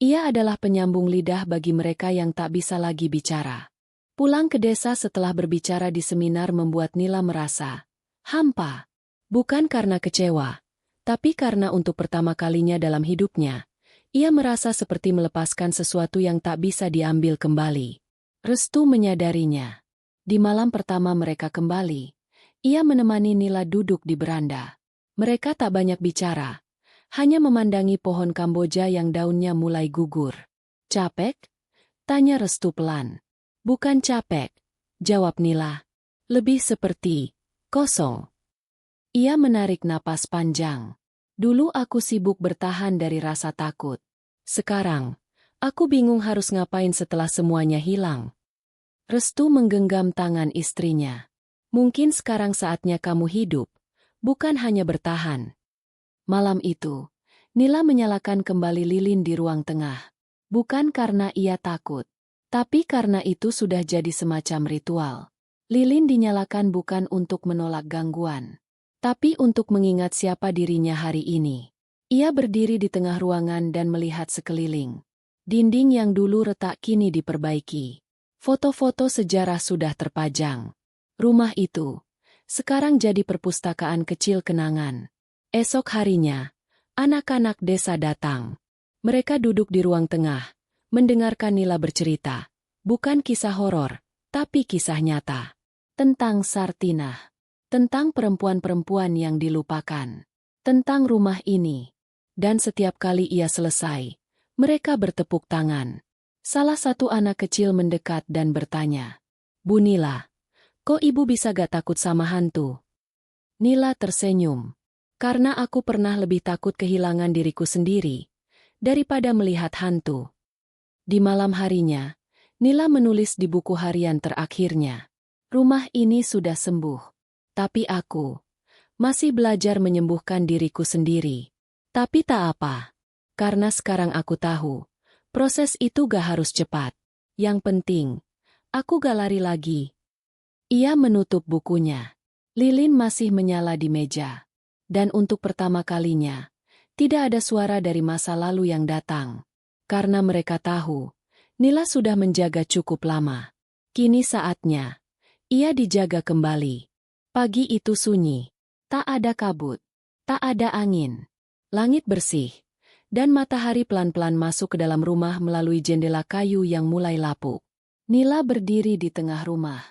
A: ia adalah penyambung lidah bagi mereka yang tak bisa lagi bicara. Pulang ke desa setelah berbicara di seminar membuat Nila merasa hampa. Bukan karena kecewa, tapi karena untuk pertama kalinya dalam hidupnya, ia merasa seperti melepaskan sesuatu yang tak bisa diambil kembali. Restu menyadarinya. Di malam pertama mereka kembali, ia menemani Nila duduk di beranda. Mereka tak banyak bicara, hanya memandangi pohon Kamboja yang daunnya mulai gugur. Capek? Tanya Restu pelan. Bukan capek, jawab Nila. Lebih seperti kosong. Ia menarik napas panjang. Dulu aku sibuk bertahan dari rasa takut. Sekarang, aku bingung harus ngapain setelah semuanya hilang. Restu menggenggam tangan istrinya. Mungkin sekarang saatnya kamu hidup, bukan hanya bertahan. Malam itu, Nila menyalakan kembali lilin di ruang tengah. Bukan karena ia takut, tapi karena itu sudah jadi semacam ritual. Lilin dinyalakan bukan untuk menolak gangguan, tapi untuk mengingat siapa dirinya hari ini. Ia berdiri di tengah ruangan dan melihat sekeliling. Dinding yang dulu retak kini diperbaiki. Foto-foto sejarah sudah terpajang. Rumah itu sekarang jadi perpustakaan kecil kenangan. Esok harinya, anak-anak desa datang. Mereka duduk di ruang tengah, mendengarkan Nila bercerita. Bukan kisah horor, tapi kisah nyata. Tentang Sartinah. Tentang perempuan-perempuan yang dilupakan. Tentang rumah ini. Dan setiap kali ia selesai, mereka bertepuk tangan. Salah satu anak kecil mendekat dan bertanya, "Bu Nila, kok ibu bisa gak takut sama hantu?" Nila tersenyum. Karena aku pernah lebih takut kehilangan diriku sendiri, daripada melihat hantu. Di malam harinya, Nila menulis di buku harian terakhirnya. Rumah ini sudah sembuh. Tapi aku masih belajar menyembuhkan diriku sendiri. Tapi tak apa. Karena sekarang aku tahu, proses itu gak harus cepat. Yang penting, aku gak lari lagi. Ia menutup bukunya. Lilin masih menyala di meja. Dan untuk pertama kalinya, tidak ada suara dari masa lalu yang datang. Karena mereka tahu, Nila sudah menjaga cukup lama. Kini saatnya, ia dijaga kembali. Pagi itu sunyi. Tak ada kabut. Tak ada angin. Langit bersih. Dan matahari pelan-pelan masuk ke dalam rumah melalui jendela kayu yang mulai lapuk. Nila berdiri di tengah rumah.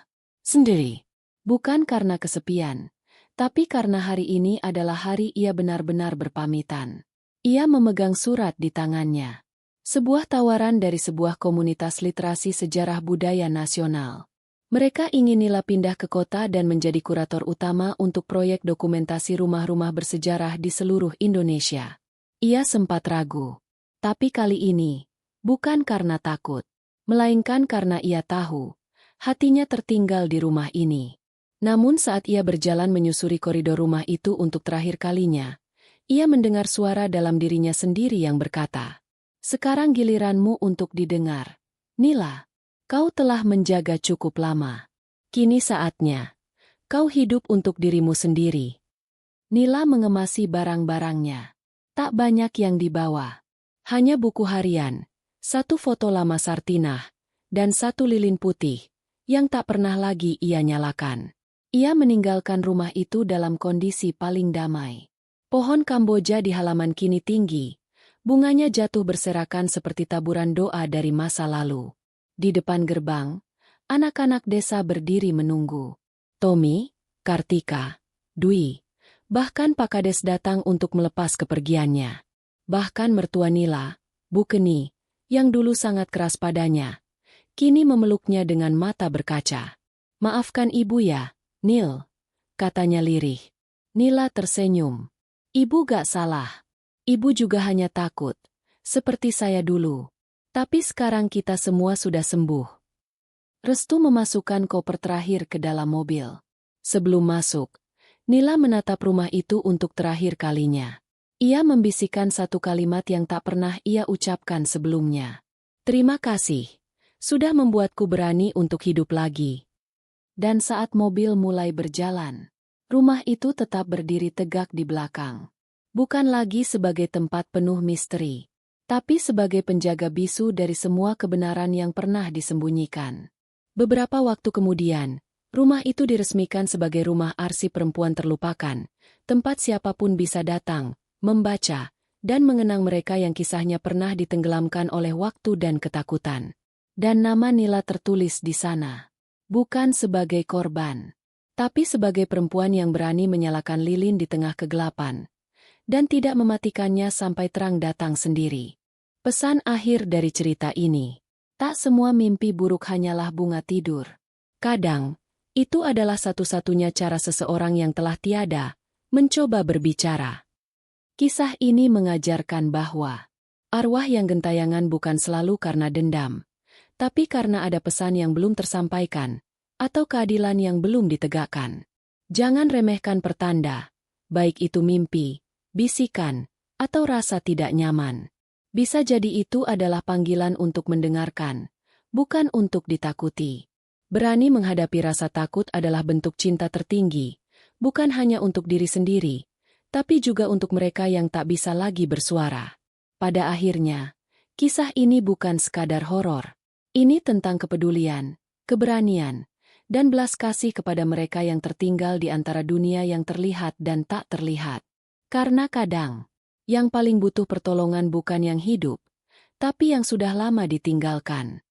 A: Sendiri. Bukan karena kesepian. Tapi karena hari ini adalah hari ia benar-benar berpamitan. Ia memegang surat di tangannya. Sebuah tawaran dari sebuah komunitas literasi sejarah budaya nasional. Mereka ingin Nila pindah ke kota dan menjadi kurator utama untuk proyek dokumentasi rumah-rumah bersejarah di seluruh Indonesia. Ia sempat ragu. Tapi kali ini, bukan karena takut, melainkan karena ia tahu, Hatinya tertinggal di rumah ini. Namun saat ia berjalan menyusuri koridor rumah itu untuk terakhir kalinya, ia mendengar suara dalam dirinya sendiri yang berkata, "Sekarang giliranmu untuk didengar. Nila, kau telah menjaga cukup lama. Kini saatnya. Kau hidup untuk dirimu sendiri." Nila mengemasi barang-barangnya. Tak banyak yang dibawa. Hanya buku harian, satu foto lama Sartinah, dan satu lilin putih, yang tak pernah lagi ia nyalakan. Ia meninggalkan rumah itu dalam kondisi paling damai. Pohon Kamboja di halaman kini tinggi, bunganya jatuh berserakan seperti taburan doa dari masa lalu. Di depan gerbang, anak-anak desa berdiri menunggu. Tommy, Kartika, Dwi, bahkan Pak Kades datang untuk melepas kepergiannya. Bahkan mertua Nila, Bu Keni, yang dulu sangat keras padanya, kini memeluknya dengan mata berkaca. "Maafkan ibu ya, Nil," katanya lirih. Nila tersenyum. "Ibu gak salah. Ibu juga hanya takut, seperti saya dulu. Tapi sekarang kita semua sudah sembuh." Restu memasukkan koper terakhir ke dalam mobil. Sebelum masuk, Nila menatap rumah itu untuk terakhir kalinya. Ia membisikkan satu kalimat yang tak pernah ia ucapkan sebelumnya. "Terima kasih. Sudah membuatku berani untuk hidup lagi." Dan saat mobil mulai berjalan, rumah itu tetap berdiri tegak di belakang. Bukan lagi sebagai tempat penuh misteri, tapi sebagai penjaga bisu dari semua kebenaran yang pernah disembunyikan. Beberapa waktu kemudian, rumah itu diresmikan sebagai rumah arsip perempuan terlupakan, tempat siapapun bisa datang, membaca, dan mengenang mereka yang kisahnya pernah ditenggelamkan oleh waktu dan ketakutan. Dan nama Nila tertulis di sana. Bukan sebagai korban, tapi sebagai perempuan yang berani menyalakan lilin di tengah kegelapan, dan tidak mematikannya sampai terang datang sendiri. Pesan akhir dari cerita ini, tak semua mimpi buruk hanyalah bunga tidur. Kadang, itu adalah satu-satunya cara seseorang yang telah tiada, mencoba berbicara. Kisah ini mengajarkan bahwa arwah yang gentayangan bukan selalu karena dendam, tapi karena ada pesan yang belum tersampaikan, atau keadilan yang belum ditegakkan. Jangan remehkan pertanda, baik itu mimpi, bisikan, atau rasa tidak nyaman. Bisa jadi itu adalah panggilan untuk mendengarkan, bukan untuk ditakuti. Berani menghadapi rasa takut adalah bentuk cinta tertinggi, bukan hanya untuk diri sendiri, tapi juga untuk mereka yang tak bisa lagi bersuara. Pada akhirnya, kisah ini bukan sekadar horor. Ini tentang kepedulian, keberanian, dan belas kasih kepada mereka yang tertinggal di antara dunia yang terlihat dan tak terlihat. Karena kadang, yang paling butuh pertolongan bukan yang hidup, tapi yang sudah lama ditinggalkan.